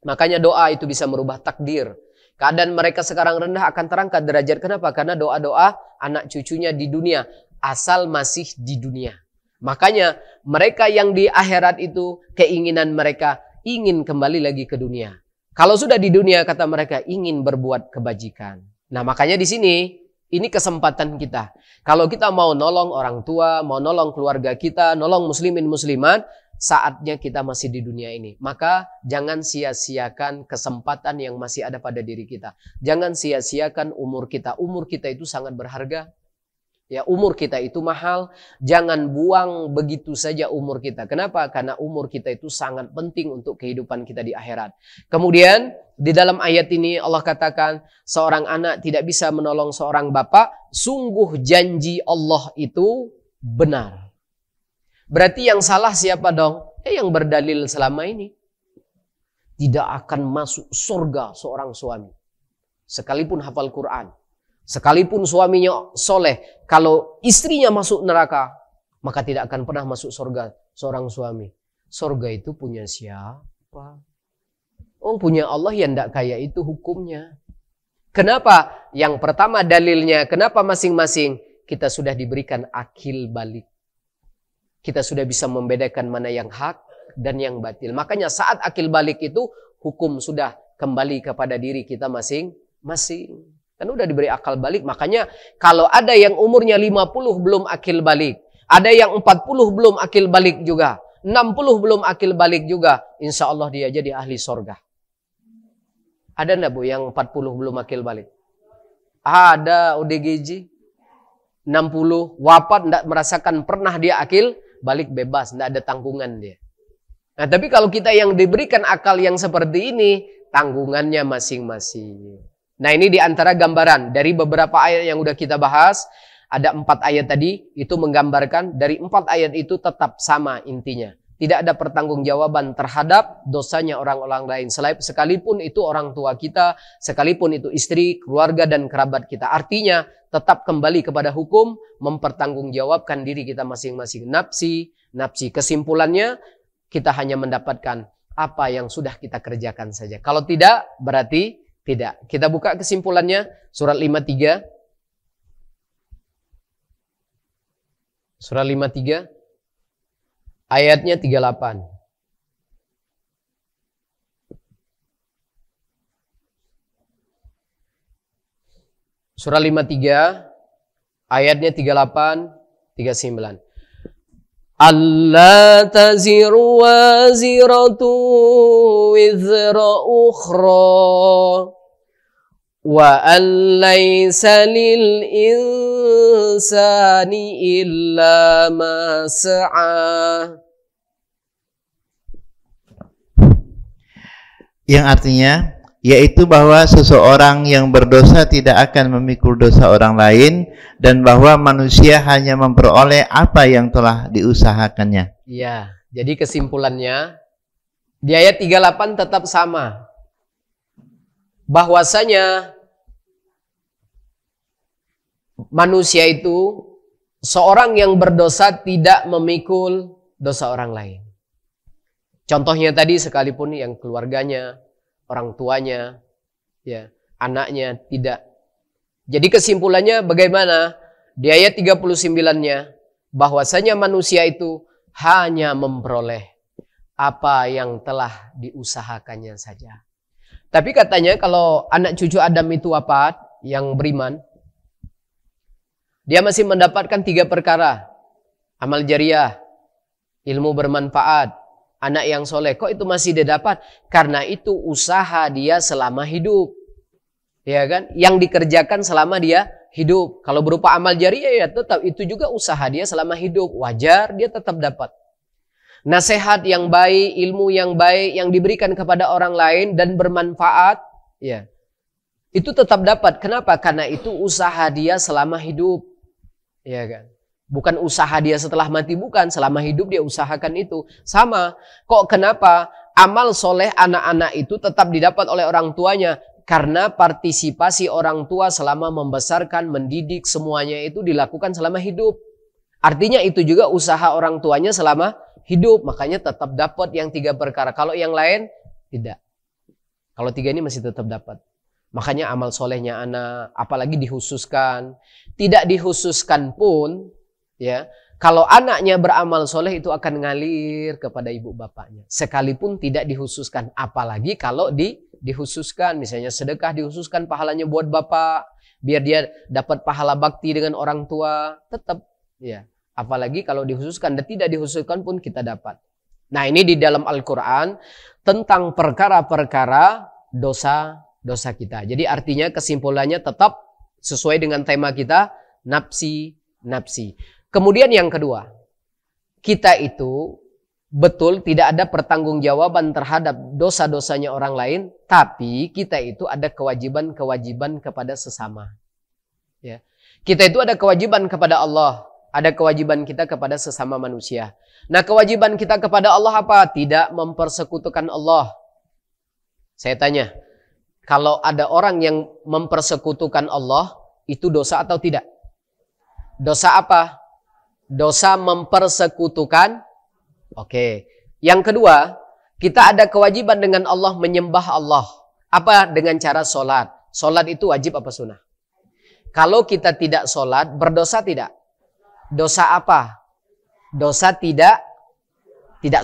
Makanya doa itu bisa merubah takdir. Keadaan mereka sekarang rendah akan terangkat derajat. Kenapa? Karena doa-doa anak cucunya di dunia. Asal masih di dunia. Makanya mereka yang di akhirat itu keinginan mereka ingin kembali lagi ke dunia. Kalau sudah di dunia kata mereka ingin berbuat kebajikan. Nah makanya di sini ini kesempatan kita. Kalau kita mau nolong orang tua, mau nolong keluarga kita, nolong muslimin muslimat, saatnya kita masih di dunia ini. Maka jangan sia-siakan kesempatan yang masih ada pada diri kita. Jangan sia-siakan umur kita. Umur kita itu sangat berharga. Ya, umur kita itu mahal. Jangan buang begitu saja umur kita. Kenapa? Karena umur kita itu sangat penting untuk kehidupan kita di akhirat. Kemudian di dalam ayat ini Allah katakan seorang anak tidak bisa menolong seorang bapak. Sungguh janji Allah itu benar. Berarti yang salah siapa dong? Yang berdalil selama ini. Tidak akan masuk surga seorang suami. Sekalipun hafal Quran. Sekalipun suaminya soleh. Kalau istrinya masuk neraka, maka tidak akan pernah masuk surga seorang suami. Surga itu punya siapa? Oh punya Allah yang tidak kayak itu hukumnya. Kenapa? Yang pertama dalilnya. Kenapa masing-masing? Kita sudah diberikan akil balik. Kita sudah bisa membedakan mana yang hak dan yang batil. Makanya saat akil balik itu hukum sudah kembali kepada diri kita masing-masing. Kan udah diberi akal balik. Makanya kalau ada yang umurnya 50 belum akil balik, ada yang 40 belum akil balik juga, 60 belum akil balik juga, insya Allah dia jadi ahli sorga. Ada enggak Bu yang 40 belum akil balik? Ada ODGJ 60 wafat enggak merasakan pernah dia akil balik, bebas, enggak ada tanggungan dia. Nah, tapi kalau kita yang diberikan akal yang seperti ini, tanggungannya masing-masing. Nah, ini diantara gambaran dari beberapa ayat yang udah kita bahas. Ada 4 ayat tadi, itu menggambarkan dari 4 ayat itu tetap sama intinya. Tidak ada pertanggungjawaban terhadap dosanya orang-orang lain. Sekalipun itu orang tua kita, sekalipun itu istri, keluarga, dan kerabat kita. Artinya tetap kembali kepada hukum, mempertanggungjawabkan diri kita masing-masing. Nafsi. Kesimpulannya, kita hanya mendapatkan apa yang sudah kita kerjakan saja. Kalau tidak, berarti tidak. Kita buka kesimpulannya, surat 53. Surah 53. Ayatnya 38. Surah 53, ayatnya 38, 39. Allah taziru waziratu wizra ukhra wa an laysa lil insani illa ma sa'a. Yang artinya yaitu bahwa seseorang yang berdosa tidak akan memikul dosa orang lain, dan bahwa manusia hanya memperoleh apa yang telah diusahakannya. Iya, jadi kesimpulannya di ayat 38 tetap sama. Bahwasanya manusia itu, seorang yang berdosa tidak memikul dosa orang lain. Contohnya tadi, sekalipun yang keluarganya, orang tuanya, ya, anaknya tidak. Jadi kesimpulannya bagaimana? Di ayat 39-nya, bahwasanya manusia itu hanya memperoleh apa yang telah diusahakannya saja. Tapi katanya kalau anak cucu Adam itu wafat, yang beriman, dia masih mendapatkan 3 perkara. Amal jariah, ilmu bermanfaat, anak yang soleh. Kok itu masih dia dapat? Karena itu usaha dia selama hidup. Ya kan? Yang dikerjakan selama dia hidup. Kalau berupa amal jariah, ya tetap itu juga usaha dia selama hidup. Wajar dia tetap dapat. Nasihat yang baik, ilmu yang baik yang diberikan kepada orang lain dan bermanfaat, ya, itu tetap dapat. Kenapa? Karena itu usaha dia selama hidup. Ya kan? Bukan usaha dia setelah mati, bukan. Selama hidup dia usahakan itu. Sama. Kok kenapa amal soleh anak-anak itu tetap didapat oleh orang tuanya? Karena partisipasi orang tua selama membesarkan, mendidik, semuanya itu dilakukan selama hidup. Artinya itu juga usaha orang tuanya selama hidup. Makanya tetap dapat yang 3 perkara. Kalau yang lain, tidak. Kalau 3 ini masih tetap dapat. Makanya amal solehnya anak, apalagi dikhususkan. Tidak dikhususkan pun, ya, kalau anaknya beramal soleh itu akan ngalir kepada ibu bapaknya. Sekalipun tidak dikhususkan, apalagi kalau dikhususkan. Misalnya sedekah dikhususkan pahalanya buat bapak, biar dia dapat pahala bakti dengan orang tua, tetap, ya. Apalagi kalau dikhususkan, dan tidak dikhususkan pun kita dapat. Nah, ini di dalam Al-Quran tentang perkara-perkara dosa kita. Jadi artinya kesimpulannya tetap sesuai dengan tema kita, nafsi. Kemudian yang kedua, kita itu betul tidak ada pertanggungjawaban terhadap dosa-dosanya orang lain, tapi kita itu ada kewajiban-kewajiban kepada sesama. Ya. Kita itu ada kewajiban kepada Allah, ada kewajiban kita kepada sesama manusia. Nah, kewajiban kita kepada Allah apa? Tidak mempersekutukan Allah. Saya tanya, kalau ada orang yang mempersekutukan Allah, itu dosa atau tidak? Dosa apa? Dosa mempersekutukan. Oke. Yang kedua, kita ada kewajiban dengan Allah, menyembah Allah. Apa? Dengan cara sholat. Sholat itu wajib apa sunnah? Kalau kita tidak sholat, berdosa tidak? Dosa apa? Dosa tidak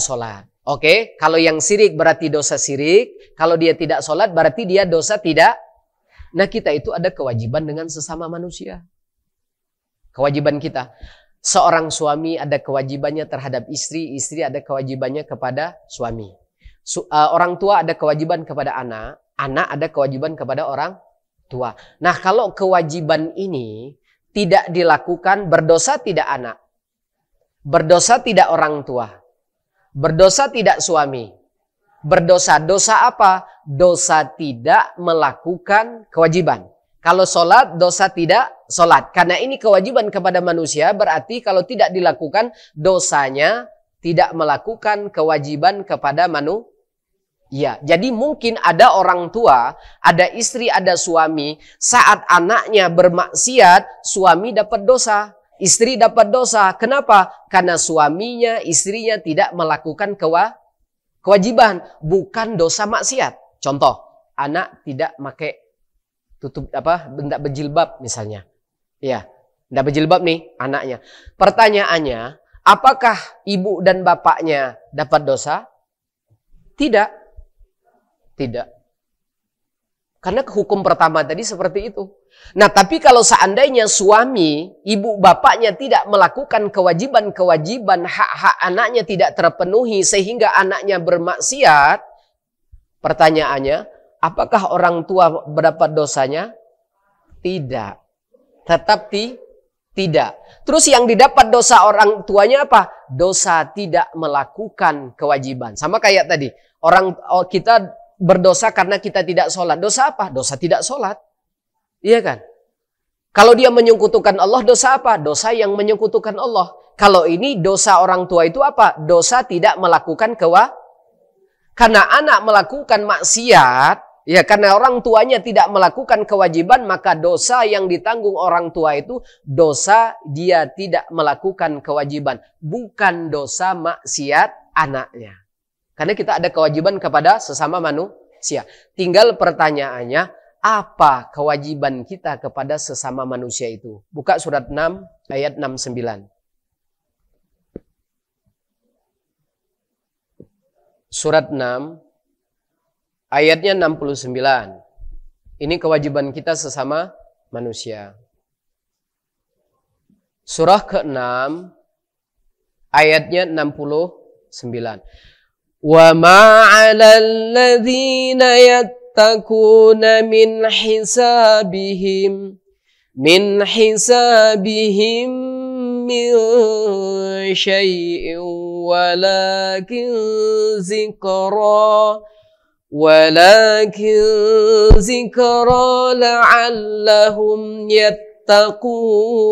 sholat. Oke, kalau yang syirik berarti dosa syirik. Kalau dia tidak sholat berarti dia dosa tidak. Nah, kita itu ada kewajiban dengan sesama manusia. Kewajiban kita. Seorang suami ada kewajibannya terhadap istri. Istri ada kewajibannya kepada suami. Orang tua ada kewajiban kepada anak. Anak ada kewajiban kepada orang tua. Nah, kalau kewajiban ini tidak dilakukan, berdosa tidak anak. Berdosa tidak orang tua. Berdosa tidak suami. Berdosa. Dosa apa? Dosa tidak melakukan kewajiban. Kalau sholat, dosa tidak sholat. Karena ini kewajiban kepada manusia, berarti kalau tidak dilakukan, dosanya tidak melakukan kewajiban kepada manusia. Ya, jadi mungkin ada orang tua, ada istri, ada suami. Saat anaknya bermaksiat, suami dapat dosa. Istri dapat dosa. Kenapa? Karena suaminya, istrinya tidak melakukan kewajiban. Bukan dosa maksiat. Contoh, anak tidak pakai tutup tidak berjilbab misalnya. Ya, tidak berjilbab nih anaknya. Pertanyaannya, apakah ibu dan bapaknya dapat dosa? Tidak. Tidak. Karena hukum pertama tadi seperti itu. Nah, tapi kalau seandainya suami, ibu bapaknya tidak melakukan kewajiban-kewajiban, hak-hak anaknya tidak terpenuhi sehingga anaknya bermaksiat, pertanyaannya, apakah orang tua mendapat dosanya? Tidak. Tetap tidak. Terus yang didapat dosa orang tuanya apa? Dosa tidak melakukan kewajiban. Sama kayak tadi, kita berdosa karena kita tidak sholat. Dosa apa? Dosa tidak sholat. Iya kan? Kalau dia menyekutukan Allah, dosa apa? Dosa yang menyekutukan Allah. Kalau ini dosa orang tua itu apa? Dosa tidak melakukan Karena anak melakukan maksiat, ya karena orang tuanya tidak melakukan kewajiban, maka dosa yang ditanggung orang tua itu dosa dia tidak melakukan kewajiban. Bukan dosa maksiat anaknya. Karena kita ada kewajiban kepada sesama manusia. Tinggal pertanyaannya, apa kewajiban kita kepada sesama manusia itu? Buka surat 6 ayat 69. Surat 6 ayatnya 69. Ini kewajiban kita sesama manusia. Surah ke-6 ayatnya 69. Wa ma 'alal ladzina yattaquna min hisabihim min syai'in walakin zikra la'allahum yattaqun.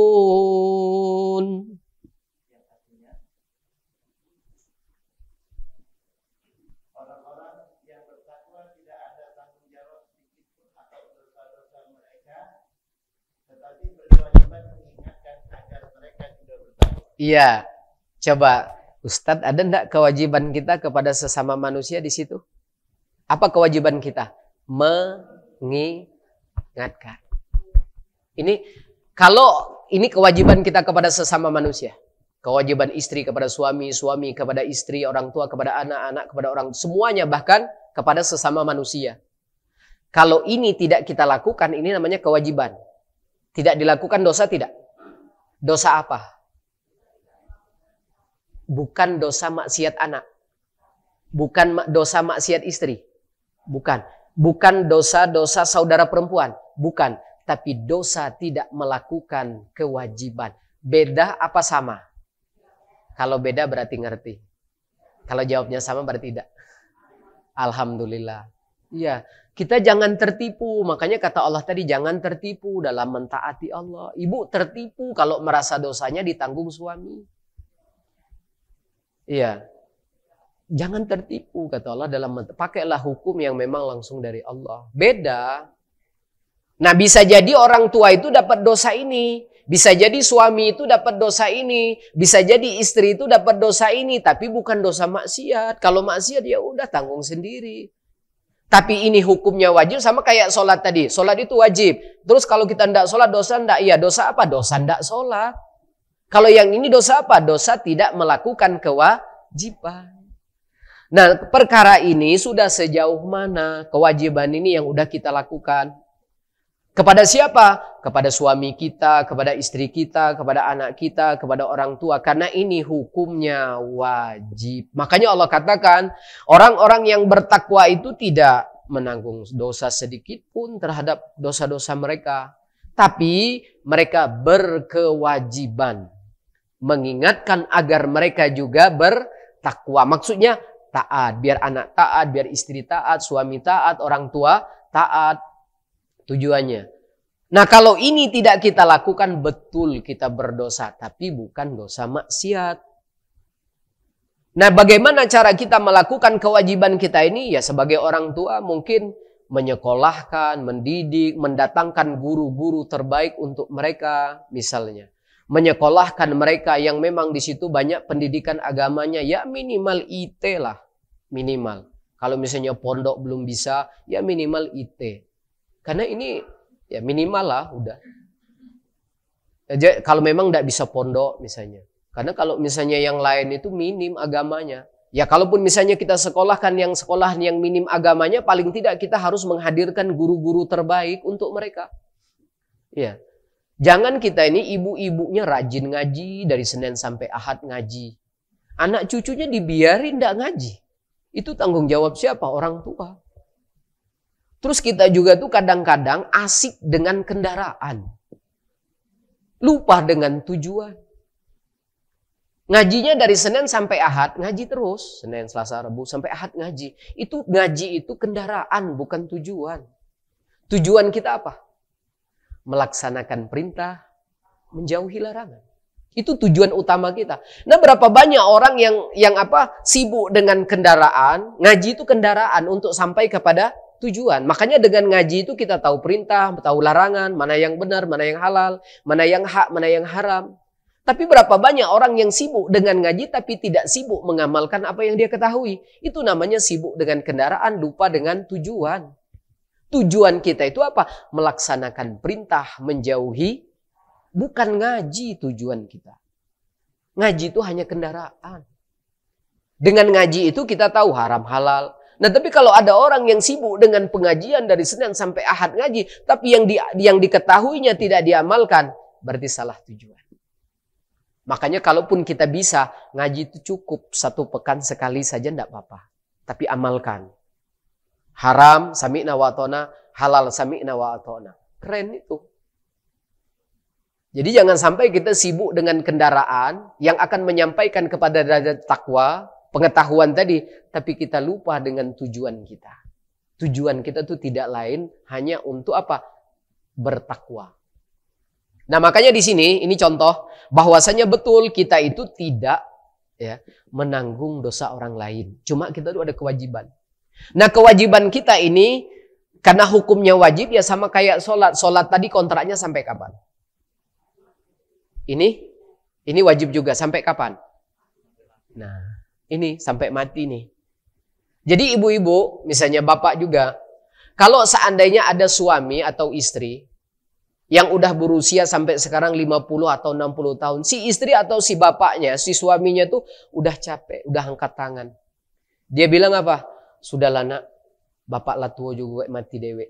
Iya, coba Ustadz, ada enggak kewajiban kita kepada sesama manusia di situ? Apa kewajiban kita? Mengingatkan. Ini kewajiban kita kepada sesama manusia. Kewajiban istri kepada suami, suami kepada istri, orang tua kepada anak, anak kepada orang, semuanya bahkan kepada sesama manusia. Kalau ini tidak kita lakukan, ini namanya kewajiban. Tidak dilakukan dosa tidak? Dosa apa? Bukan dosa maksiat anak. Bukan dosa maksiat istri. Bukan. Bukan dosa-dosa saudara perempuan. Bukan. Tapi dosa tidak melakukan kewajiban. Beda apa sama? Kalau beda berarti ngerti. Kalau jawabnya sama berarti tidak. Alhamdulillah. Iya. Kita jangan tertipu. Makanya kata Allah tadi, jangan tertipu dalam mentaati Allah. Ibu tertipu kalau merasa dosanya ditanggung suami. Iya. Jangan tertipu kata Allah dalam pakailah hukum yang memang langsung dari Allah. Beda. Nah, bisa jadi orang tua itu dapat dosa ini, bisa jadi suami itu dapat dosa ini, bisa jadi istri itu dapat dosa ini, tapi bukan dosa maksiat. Kalau maksiat ya udah tanggung sendiri. Tapi ini hukumnya wajib, sama kayak sholat tadi. Sholat itu wajib. Terus kalau kita tidak sholat, dosa tidak? Iya, dosa apa? Dosa tidak sholat. Kalau yang ini dosa apa? Dosa tidak melakukan kewajiban. Nah, perkara ini sudah sejauh mana kewajiban ini yang udah kita lakukan? Kepada siapa? Kepada suami kita, kepada istri kita, kepada anak kita, kepada orang tua. Karena ini hukumnya wajib. Makanya Allah katakan, orang-orang yang bertakwa itu tidak menanggung dosa sedikit pun terhadap dosa-dosa mereka. Tapi mereka berkewajiban mengingatkan agar mereka juga bertakwa. Maksudnya taat, biar anak taat, biar istri taat, suami taat, orang tua taat. Tujuannya. Nah, kalau ini tidak kita lakukan, betul kita berdosa, tapi bukan dosa maksiat. Nah, bagaimana cara kita melakukan kewajiban kita ini? Ya, sebagai orang tua mungkin menyekolahkan, mendidik, mendatangkan guru-guru terbaik untuk mereka misalnya. Menyekolahkan mereka yang memang di situ banyak pendidikan agamanya, ya minimal IT lah, minimal. Kalau misalnya pondok belum bisa, ya minimal IT. Karena ini ya minimal lah udah. Jadi, kalau memang tidak bisa pondok misalnya. Karena kalau misalnya yang lain itu minim agamanya. Ya kalaupun misalnya kita sekolahkan yang sekolah yang minim agamanya, paling tidak kita harus menghadirkan guru-guru terbaik untuk mereka. Ya. Jangan kita ini ibu-ibunya rajin ngaji dari Senin sampai Ahad ngaji. Anak cucunya dibiarin tidak ngaji. Itu tanggung jawab siapa? Orang tua. Terus kita juga tuh kadang-kadang asik dengan kendaraan. Lupa dengan tujuan. Ngajinya dari Senin sampai Ahad, ngaji terus. Senin, Selasa, Rabu, sampai Ahad ngaji. Itu ngaji itu kendaraan, bukan tujuan. Tujuan kita apa? Melaksanakan perintah, menjauhi larangan. Itu tujuan utama kita. Nah, berapa banyak orang yang sibuk dengan kendaraan. Ngaji itu kendaraan untuk sampai kepada tujuan. Makanya dengan ngaji itu kita tahu perintah, tahu larangan, mana yang benar, mana yang halal, mana yang hak, mana yang haram. Tapi berapa banyak orang yang sibuk dengan ngaji tapi tidak sibuk mengamalkan apa yang dia ketahui. Itu namanya sibuk dengan kendaraan, lupa dengan tujuan. Tujuan kita itu apa? Melaksanakan perintah, menjauhi. Bukan ngaji tujuan kita. Ngaji itu hanya kendaraan. Dengan ngaji itu kita tahu haram halal. Nah, tapi kalau ada orang yang sibuk dengan pengajian dari Senin sampai Ahad ngaji, tapi yang diketahuinya tidak diamalkan, berarti salah tujuan. Makanya kalaupun kita bisa, ngaji itu cukup 1 pekan sekali saja tidak apa-apa. Tapi amalkan. Haram, sami'na wa atona, halal, sami'na wa atona. Keren itu. Jadi jangan sampai kita sibuk dengan kendaraan yang akan menyampaikan kepada derajat takwa, pengetahuan tadi, tapi kita lupa dengan tujuan kita. Tujuan kita itu tidak lain hanya untuk apa? Bertakwa. Nah, makanya di sini ini contoh bahwasanya betul kita itu tidak menanggung dosa orang lain. Cuma kita itu ada kewajiban. Nah, kewajiban kita ini karena hukumnya wajib ya sama kayak sholat. Sholat tadi kontraknya sampai kapan? Ini wajib juga sampai kapan? Nah, ini sampai mati nih. Jadi ibu-ibu, misalnya bapak juga, kalau seandainya ada suami atau istri yang udah berusia sampai sekarang 50 atau 60 tahun. Si istri atau si bapaknya, si suaminya tuh udah capek, udah angkat tangan. Dia bilang apa? Sudahlah nak, bapak lah tua juga mati dewe.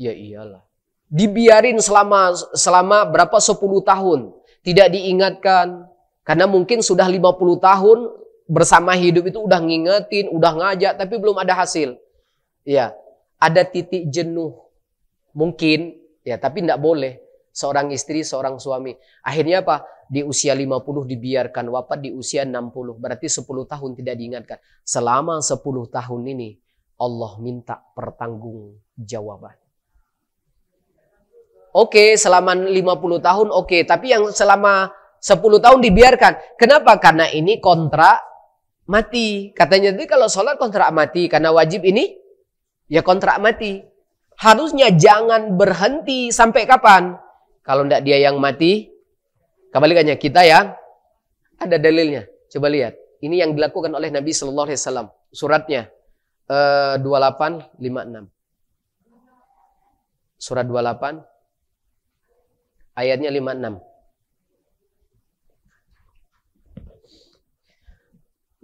Ya iyalah. Dibiarin selama berapa 10 tahun. Tidak diingatkan. Karena mungkin sudah 50 tahun bersama hidup itu udah ngingetin, udah ngajak, tapi belum ada hasil. Ya, ada titik jenuh. Mungkin. Ya, tapi tidak boleh. Seorang istri, seorang suami. Akhirnya apa? Di usia 50 dibiarkan. Wafat di usia 60. Berarti 10 tahun tidak diingatkan. Selama 10 tahun ini, Allah minta pertanggungjawaban. Oke, selama 50 tahun oke. Tapi yang selama 10 tahun dibiarkan. Kenapa? Karena ini kontrak mati. Katanya tadi kalau sholat kontrak mati. Karena wajib ini, ya kontrak mati. Harusnya jangan berhenti sampai kapan? Kalau tidak dia yang mati, kebalikannya kita yang ada dalilnya. Coba lihat. Ini yang dilakukan oleh Nabi Sallallahu Alaihi Wasallam. Suratnya 2856. Surat 28 ayatnya 56.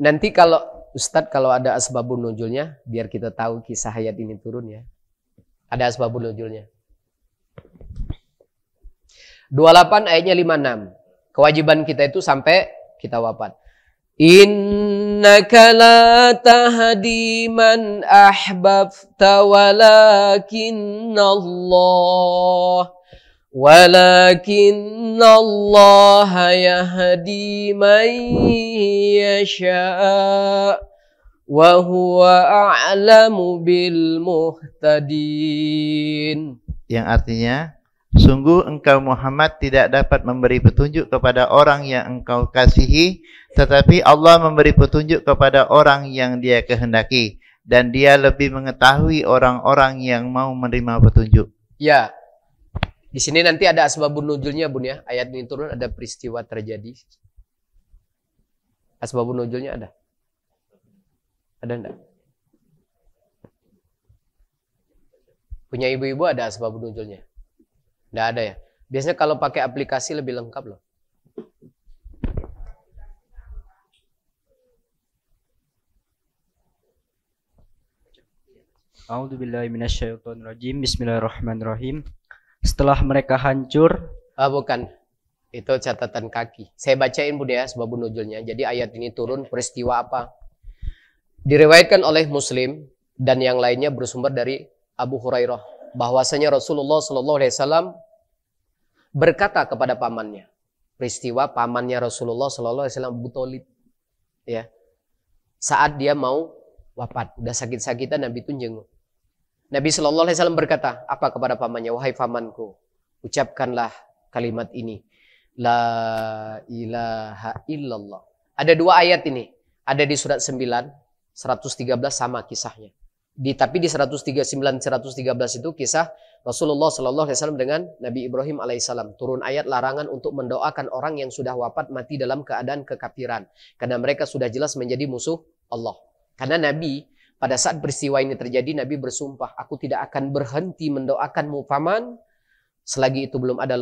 Nanti kalau Ustadz kalau ada asbabun nuzulnya, biar kita tahu kisah ayat ini turun ya. Ada asbabun nuzulnya. 28 ayatnya 56. Kewajiban kita itu sampai kita wafat. Innaka la tahdi man ahbabta walakinallah yahdi man yasha' wa huwa a'lamu bil muhtadin. Yang artinya, sungguh engkau Muhammad tidak dapat memberi petunjuk kepada orang yang engkau kasihi, tetapi Allah memberi petunjuk kepada orang yang Dia kehendaki, dan Dia lebih mengetahui orang-orang yang mau menerima petunjuk. Ya, di sini nanti ada asbabun nuzulnya, Bun ya. Ayat ini turun ada peristiwa terjadi. Asbabun nuzulnya ada? Ada enggak? Punya ibu-ibu ada asbabun nuzulnya? Enggak ada ya? Biasanya kalau pakai aplikasi lebih lengkap loh. A'udzubillahi minasyaitonirrajim. Bismillahirrahmanirrahim. Setelah mereka hancur. Bukan. Itu catatan kaki. Saya bacain Bun ya asbabun nuzulnya. Jadi ayat ini turun peristiwa apa? Diriwayatkan oleh Muslim dan yang lainnya bersumber dari Abu Hurairah bahwasanya Rasulullah SAW berkata kepada pamannya. Peristiwa pamannya Rasulullah SAW, Abu Thalib, ya, saat dia mau wafat, udah sakit-sakitan, Nabi itu jenguk. Nabi SAW berkata apa kepada pamannya? Wahai pamanku, ucapkanlah kalimat ini, la ilaha illallah. Ada dua ayat ini, ada di surat 9, 113 sama kisahnya. Tapi di 139, 113 itu kisah Rasulullah SAW dengan Nabi Ibrahim alaihissalam. Turun ayat larangan untuk mendoakan orang yang sudah wafat mati dalam keadaan kekafiran. Karena mereka sudah jelas menjadi musuh Allah. Karena Nabi pada saat peristiwa ini terjadi, Nabi bersumpah, aku tidak akan berhenti mendoakanmu paman selagi itu belum ada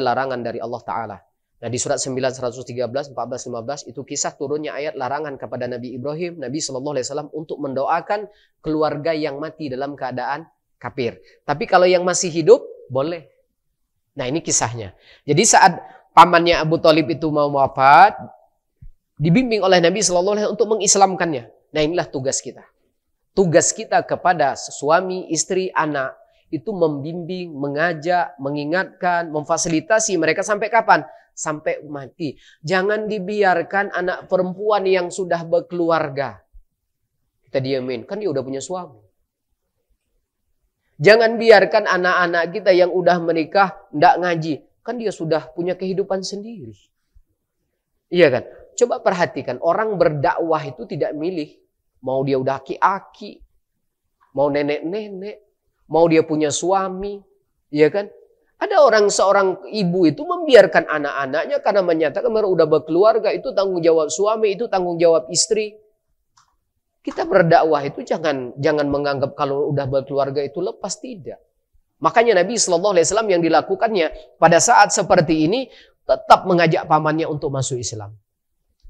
larangan dari Allah Ta'ala. Nah di surat 9, 113, 14, 15 itu kisah turunnya ayat larangan kepada Nabi Ibrahim, Nabi SAW untuk mendoakan keluarga yang mati dalam keadaan kafir. Tapi kalau yang masih hidup, boleh. Nah ini kisahnya. Jadi saat pamannya Abu Thalib itu mau wafat, dibimbing oleh Nabi SAW untuk mengislamkannya. Nah inilah tugas kita. Tugas kita kepada suami, istri, anak itu membimbing, mengajak, mengingatkan, memfasilitasi mereka sampai kapan? Sampai mati. Jangan dibiarkan anak perempuan yang sudah berkeluarga kita diamin, kan dia udah punya suami. Jangan biarkan anak-anak kita yang udah menikah ndak ngaji, kan dia sudah punya kehidupan sendiri. Iya kan? Coba perhatikan, orang berdakwah itu tidak milih. Mau dia udah aki-aki, mau nenek-nenek, mau dia punya suami, ya kan? Ada seorang ibu itu membiarkan anak-anaknya karena menyatakan mereka udah berkeluarga, itu tanggung jawab suami, itu tanggung jawab istri. Kita berdakwah itu jangan menganggap kalau udah berkeluarga itu lepas, tidak. Makanya Nabi SAW yang dilakukannya pada saat seperti ini tetap mengajak pamannya untuk masuk Islam.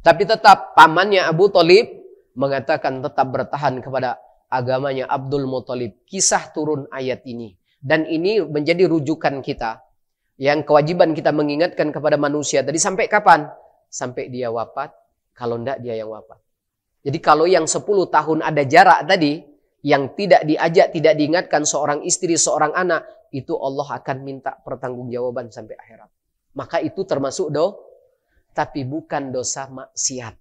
Tapi tetap pamannya Abu Thalib mengatakan tetap bertahan kepada agamanya Abdul Muthalib. Kisah turun ayat ini. Dan ini menjadi rujukan kita. Yang kewajiban kita mengingatkan kepada manusia. Tadi sampai kapan? Sampai dia wafat. Kalau tidak dia yang wafat. Jadi kalau yang 10 tahun ada jarak tadi. Yang tidak diajak, tidak diingatkan seorang istri, seorang anak. Itu Allah akan minta pertanggungjawaban sampai akhirat. Maka itu termasuk tapi bukan dosa maksiat.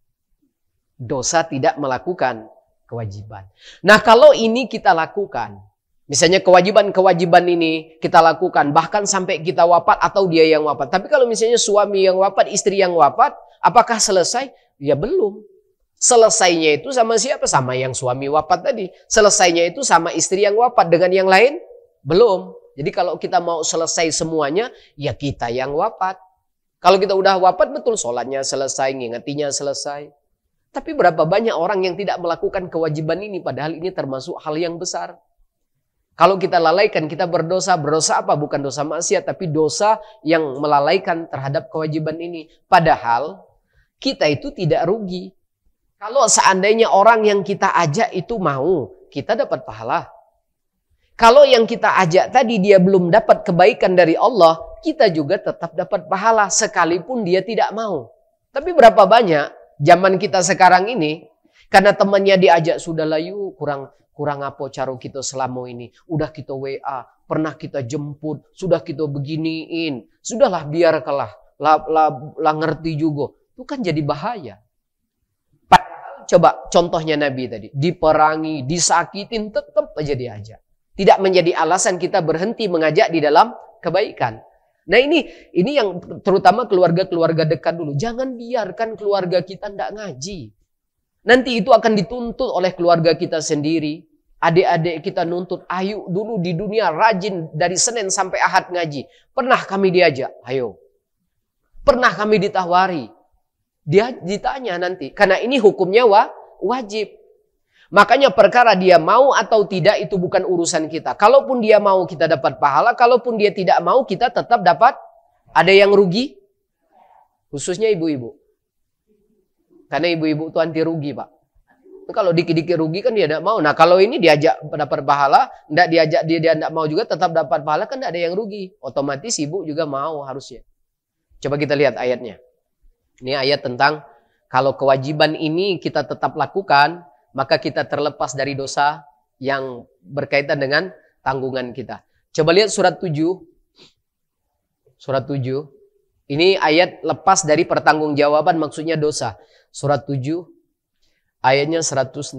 Dosa tidak melakukan kewajiban. Nah kalau ini kita lakukan, misalnya kewajiban-kewajiban ini kita lakukan bahkan sampai kita wafat atau dia yang wafat. Tapi kalau misalnya suami yang wafat, istri yang wafat, apakah selesai? Ya belum. Selesainya itu sama siapa? Sama yang suami wafat tadi. Selesainya itu sama istri yang wafat. Dengan yang lain? Belum. Jadi kalau kita mau selesai semuanya, ya kita yang wafat. Kalau kita udah wafat, betul sholatnya selesai, ngingetinya selesai. Tapi berapa banyak orang yang tidak melakukan kewajiban ini, padahal ini termasuk hal yang besar. Kalau kita lalaikan, kita berdosa. Berdosa apa? Bukan dosa maksiat, tapi dosa yang melalaikan terhadap kewajiban ini. Padahal kita itu tidak rugi. Kalau seandainya orang yang kita ajak itu mau, kita dapat pahala. Kalau yang kita ajak tadi dia belum dapat kebaikan dari Allah, kita juga tetap dapat pahala sekalipun dia tidak mau. Tapi berapa banyak zaman kita sekarang ini, karena temannya diajak, sudahlah yuk, kurang apa cara kita selama ini. Udah kita WA, pernah kita jemput, sudah kita beginiin. Sudahlah biarkanlah, lah ngerti juga. Itu kan jadi bahaya. Coba contohnya Nabi tadi, diperangi, disakitin, tetap aja diajak. Tidak menjadi alasan kita berhenti mengajak di dalam kebaikan. Nah ini yang terutama keluarga-keluarga dekat dulu. Jangan biarkan keluarga kita tidak ngaji. Nanti itu akan dituntut oleh keluarga kita sendiri. Adik-adik kita nuntut, ayo dulu di dunia rajin dari Senin sampai Ahad ngaji. Pernah kami diajak? Ayo. Pernah kami ditawari? Dia ditanya nanti. Karena ini hukumnya wajib. Makanya perkara dia mau atau tidak itu bukan urusan kita. Kalaupun dia mau kita dapat pahala. Kalaupun dia tidak mau kita tetap dapat. Ada yang rugi? Khususnya ibu-ibu. Karena ibu-ibu itu anti rugi, Pak. Kalau dikit-dikit rugi kan dia tidak mau. Nah kalau ini diajak dapat pahala. Tidak diajak dia tidak mau juga tetap dapat pahala. Kan tidak ada yang rugi. Otomatis ibu juga mau harusnya. Coba kita lihat ayatnya. Ini ayat tentang kalau kewajiban ini kita tetap lakukan, maka kita terlepas dari dosa yang berkaitan dengan tanggungan kita. Coba lihat surat 7. Surat 7. Ini ayat lepas dari pertanggungjawaban, maksudnya dosa. Surat 7 ayatnya 164.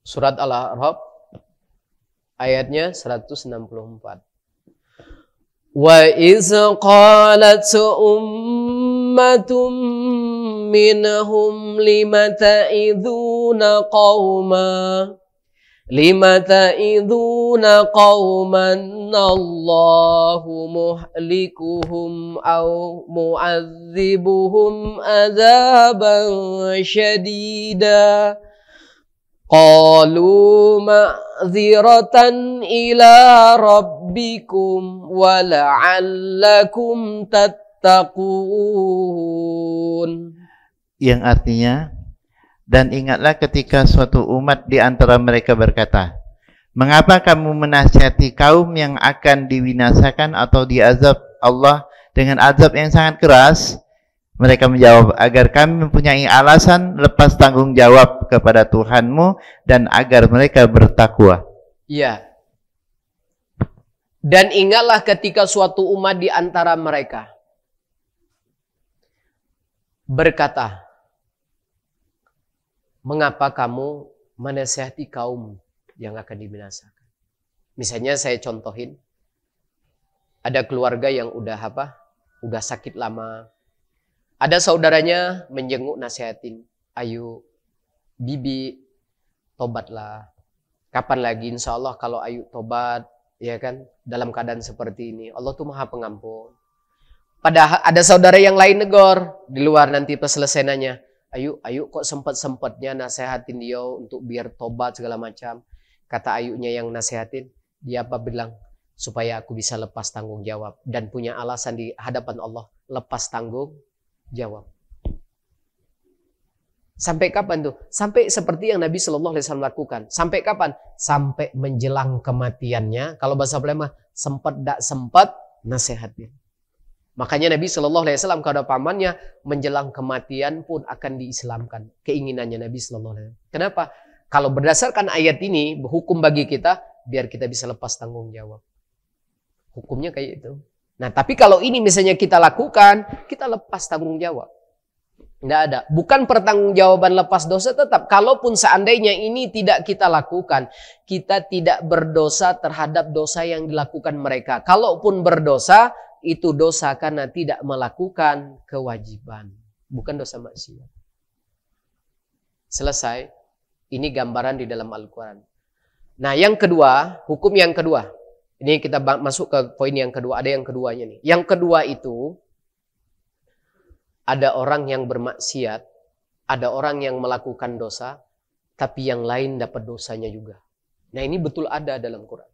Surat Al-A'raf ayatnya 164. Wa iz qalat ummatum minhum lima ta'iduna qauman Allahu muhlikuhum aw mu'adzibuhum adzaban syadida. Qalu ma'ziratan ila rabbikum wa la'allakum tattaqun. Yang artinya, dan ingatlah ketika suatu umat di antara mereka berkata, mengapa kamu menasihati kaum yang akan diwinasakan atau diazab Allah dengan azab yang sangat keras? Mereka menjawab, agar kami mempunyai alasan lepas tanggung jawab kepada Tuhanmu dan agar mereka bertakwa. Iya. Dan ingatlah ketika suatu umat di antara mereka berkata, mengapa kamu menasihati kaum yang akan dibinasakan? Misalnya saya contohin, ada keluarga yang udah sakit lama. Ada saudaranya menjenguk nasihatin, ayo bibi tobatlah. Kapan lagi? Insya Allah kalau ayo tobat, ya kan, dalam keadaan seperti ini, Allah tuh maha pengampun. Padahal ada saudara yang lain negor di luar, nanti pas selesai nanya, ayo kok sempet-sempetnya nasihatin dia untuk biar tobat segala macam. Kata ayunya yang nasihatin, dia bilang, supaya aku bisa lepas tanggung jawab dan punya alasan di hadapan Allah, lepas tanggung jawab. Sampai kapan tuh? Sampai seperti yang Nabi Shallallahu Alaihi Wasallam lakukan. Sampai kapan? Sampai menjelang kematiannya. Kalau bahasa Palembang, sempat tidak sempat nasihatin. Makanya Nabi Shallallahu Alaihi Wasallam kepada pamannya menjelang kematian pun akan diislamkan. Keinginannya Nabi Shallallahu Alaihi Wasallam. Kenapa? Kalau berdasarkan ayat ini, hukum bagi kita biar kita bisa lepas tanggung jawab. Hukumnya kayak itu. Nah, tapi kalau ini misalnya kita lakukan, kita lepas tanggung jawab. Tidak ada. Bukan pertanggungjawaban lepas dosa tetap. Kalaupun seandainya ini tidak kita lakukan, kita tidak berdosa terhadap dosa yang dilakukan mereka. Kalaupun berdosa, itu dosa karena tidak melakukan kewajiban. Bukan dosa maksiat. Selesai. Ini gambaran di dalam Al-Quran. Nah, yang kedua, hukum yang kedua. Ini kita masuk ke poin yang kedua. Ada yang keduanya nih. Yang kedua itu, ada orang yang bermaksiat, ada orang yang melakukan dosa, tapi yang lain dapat dosanya juga. Nah ini betul ada dalam Quran.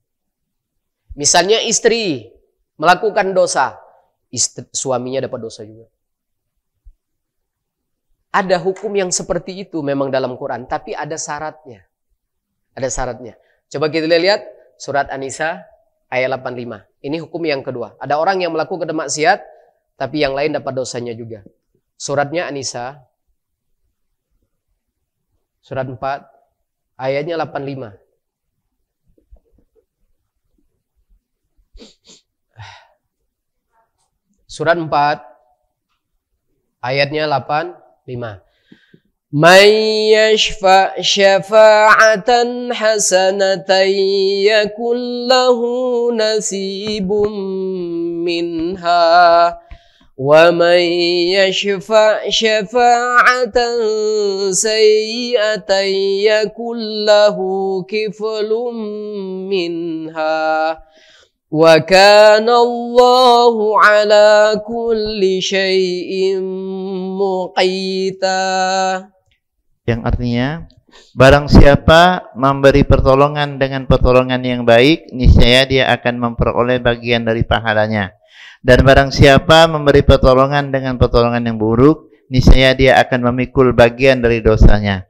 Misalnya istri melakukan dosa, suaminya dapat dosa juga. Ada hukum yang seperti itu memang dalam Quran, tapi ada syaratnya. Ada syaratnya. Coba kita lihat surat An-Nisa ayat 85. Ini hukum yang kedua. Ada orang yang melakukan maksiat, tapi yang lain dapat dosanya juga. Suratnya An-Nisa, surat 4, ayatnya 85. Surat 4, ayatnya 85. Man yashfa' syafa'atan hasanatan yakun lahu nasibum minha wa man yashfa' syafa'atan sayyi'atan yakun lahu kiflun minha wa kana Allahu ala kulli syai'in muqita. Yang artinya, barang siapa memberi pertolongan dengan pertolongan yang baik, niscaya dia akan memperoleh bagian dari pahalanya. Dan barang siapa memberi pertolongan dengan pertolongan yang buruk, niscaya dia akan memikul bagian dari dosanya.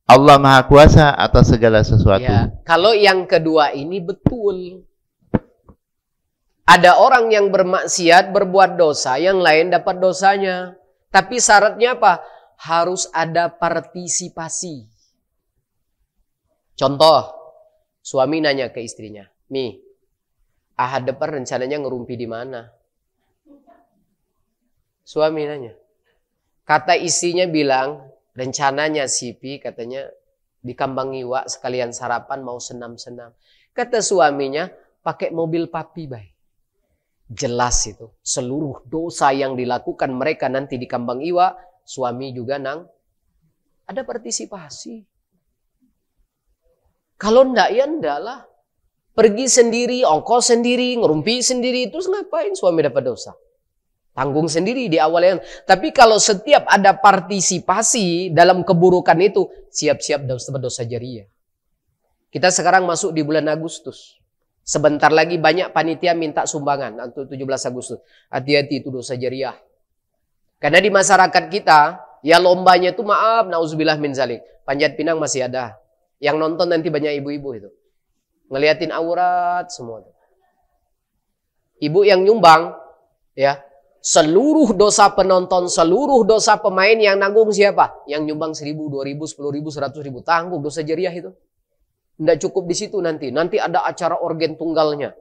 Allah Maha Kuasa atas segala sesuatu. Ya, kalau yang kedua ini betul. Ada orang yang bermaksiat, berbuat dosa, yang lain dapat dosanya. Tapi syaratnya apa? Harus ada partisipasi. Contoh, suami nanya ke istrinya, Mi, Ahad depan rencananya ngerumpi di mana? Suami nanya. Kata istrinya bilang, rencananya Sipi katanya di Kambang Iwa sekalian sarapan mau senam-senam. Kata suaminya, pakai mobil papi baik. Jelas itu, seluruh dosa yang dilakukan mereka nanti di Kambang Iwa, suami juga ada partisipasi. Kalau enggak ya enggak lah. Pergi sendiri, ongkos sendiri, ngerumpi sendiri, terus ngapain suami dapat dosa? Tanggung sendiri di awalnya. Tapi kalau setiap ada partisipasi dalam keburukan itu, siap-siap dosa jariah. Kita sekarang masuk di bulan Agustus. Sebentar lagi banyak panitia minta sumbangan untuk 17 Agustus. Hati-hati itu dosa jariah. Karena di masyarakat kita, ya lombanya itu maaf, nauzubillah min zalik. Panjat Pinang masih ada. Yang nonton nanti banyak ibu-ibu itu. Ngeliatin aurat semua. Ibu yang nyumbang, ya, seluruh dosa penonton, seluruh dosa pemain yang nanggung siapa? Yang nyumbang 1.000, 2.000, 10.000, 100.000. Tanggung dosa jariah itu. Tidak cukup di situ nanti. Nanti ada acara organ tunggalnya.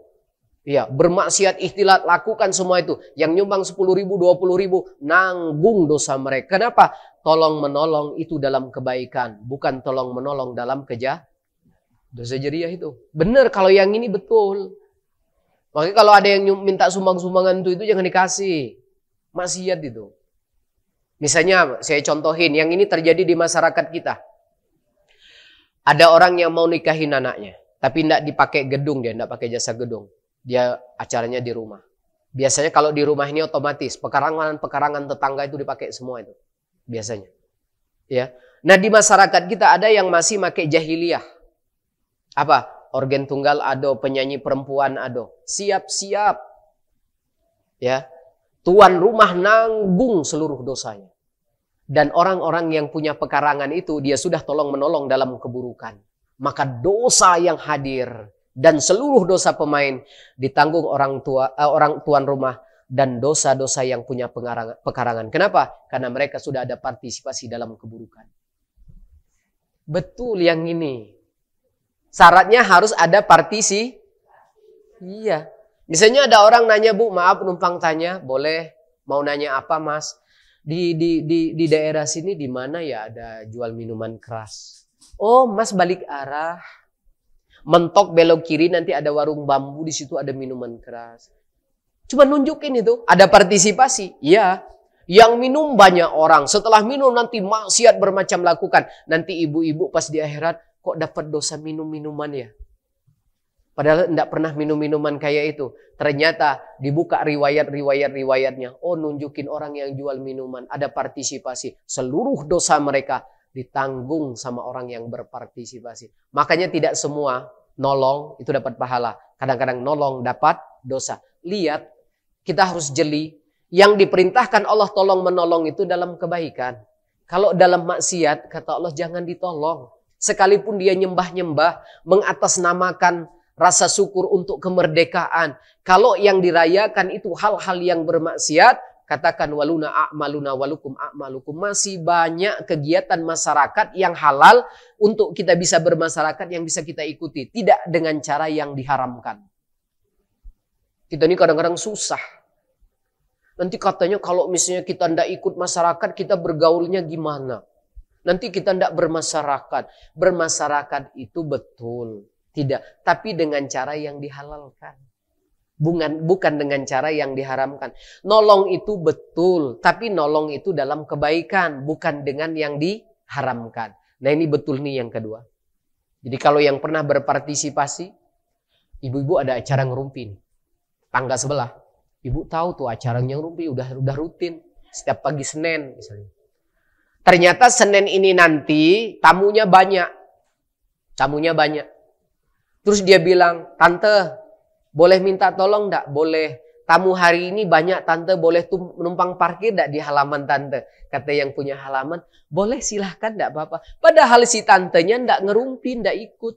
Ya, bermaksiat, ikhtilat, lakukan semua itu. Yang nyumbang 10.000, 20.000, nanggung dosa mereka. Kenapa? Tolong menolong itu dalam kebaikan. Bukan tolong menolong dalam dosa jariah itu. Benar kalau yang ini betul. Makanya kalau ada yang minta sumbang-sumbangan itu jangan dikasih. Maksiat itu. Misalnya saya contohin, yang ini terjadi di masyarakat kita. Ada orang yang mau nikahin anaknya. Tapi tidak dipakai gedung dia, tidak pakai jasa gedung. Dia acaranya di rumah. Biasanya kalau di rumah ini otomatis pekarangan tetangga itu dipakai semua itu. Biasanya. Ya. Nah, di masyarakat kita ada yang masih pakai jahiliyah. Apa? Organ tunggal ado, penyanyi perempuan ado. Siap-siap. Ya. Tuan rumah nanggung seluruh dosanya. Dan orang-orang yang punya pekarangan itu dia sudah tolong-menolong dalam keburukan. Maka dosa yang hadir dan seluruh dosa pemain ditanggung orang tuan rumah dan dosa-dosa yang punya pekarangan. Kenapa? Karena mereka sudah ada partisipasi dalam keburukan. Betul yang ini. Syaratnya harus ada partisi. Iya. Misalnya ada orang nanya, Bu, maaf numpang tanya, boleh? Mau nanya apa, Mas? Di daerah sini di mana ya ada jual minuman keras? Oh, Mas balik arah. Mentok belok kiri nanti ada warung bambu, di situ ada minuman keras. Cuma nunjukin itu, ada partisipasi. Iya. Yang minum banyak orang. Setelah minum nanti maksiat bermacam lakukan. Nanti ibu-ibu pas di akhirat kok dapat dosa minum-minuman ya? Padahal tidak pernah minum-minuman kayak itu. Ternyata dibuka riwayatnya. Oh, nunjukin orang yang jual minuman. Ada partisipasi. Seluruh dosa mereka ditanggung sama orang yang berpartisipasi. Makanya tidak semua nolong itu dapat pahala. Kadang-kadang nolong dapat dosa. Lihat, kita harus jeli. Yang diperintahkan Allah tolong menolong itu dalam kebaikan. Kalau dalam maksiat, kata Allah jangan ditolong. Sekalipun dia nyembah-nyembah, mengatasnamakan rasa syukur untuk kemerdekaan. Kalau yang dirayakan itu hal-hal yang bermaksiat, katakan waluna a'maluna walukum a'malukum. Masih banyak kegiatan masyarakat yang halal untuk kita bisa bermasyarakat yang bisa kita ikuti. Tidak dengan cara yang diharamkan. Kita ini kadang-kadang susah. Nanti katanya kalau misalnya kita tidak ikut masyarakat, kita bergaulnya gimana? Nanti kita tidak bermasyarakat. Bermasyarakat itu betul. Tidak. Tapi dengan cara yang dihalalkan. Bukan dengan cara yang diharamkan. Nolong itu betul. Tapi nolong itu dalam kebaikan. Bukan dengan yang diharamkan. Nah ini betul nih yang kedua. Jadi kalau yang pernah berpartisipasi. Ibu-ibu ada acara ngerumpi nih. Tangga sebelah. Ibu tahu tuh acara ngerumpi udah rutin. Setiap pagi Senin misalnya. Ternyata Senin ini nanti tamunya banyak. Tamunya banyak. Terus dia bilang, Tante, boleh minta tolong enggak? Boleh. Tamu hari ini banyak, Tante. Boleh tuh menumpang parkir enggak di halaman Tante? Kata yang punya halaman, boleh silahkan enggak apa-apa. Padahal si tantenya enggak ngerumpi, enggak ikut.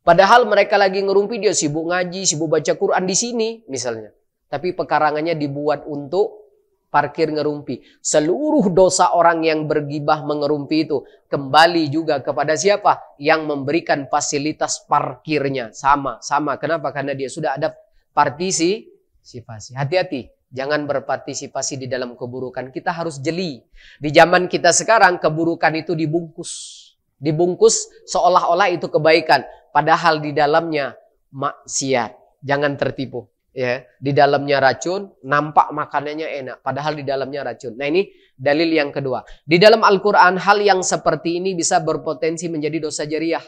Padahal mereka lagi ngerumpi, dia sibuk ngaji, sibuk baca Quran di sini misalnya. Tapi pekarangannya dibuat untuk parkir ngerumpi. Seluruh dosa orang yang bergibah mengerumpi itu kembali juga kepada siapa? Yang memberikan fasilitas parkirnya. Sama. Kenapa? Karena dia sudah ada partisipasi. Hati-hati. Jangan berpartisipasi di dalam keburukan. Kita harus jeli. Di zaman kita sekarang keburukan itu dibungkus. Dibungkus seolah-olah itu kebaikan. Padahal di dalamnya maksiat. Jangan tertipu. Ya, di dalamnya racun, nampak makanannya enak, padahal di dalamnya racun. Nah ini dalil yang kedua. Di dalam Al-Quran hal yang seperti ini bisa berpotensi menjadi dosa jariah.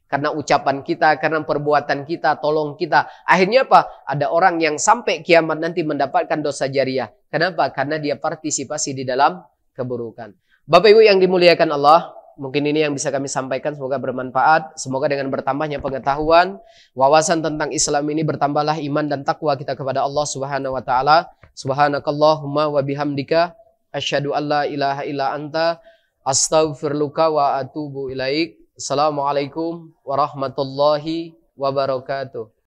Karena ucapan kita, karena perbuatan kita, tolong kita. Akhirnya apa? Ada orang yang sampai kiamat nanti mendapatkan dosa jariah. Kenapa? Karena dia partisipasi di dalam keburukan. Bapak Ibu yang dimuliakan Allah, mungkin ini yang bisa kami sampaikan, semoga bermanfaat. Semoga dengan bertambahnya pengetahuan, wawasan tentang Islam ini bertambahlah iman dan takwa kita kepada Allah Subhanahu wa taala. Subhanakallahumma wa bihamdika asyhadu an la ilaha illa anta astaghfiruka wa atubu ilaik. Assalamualaikum warahmatullahi wabarakatuh.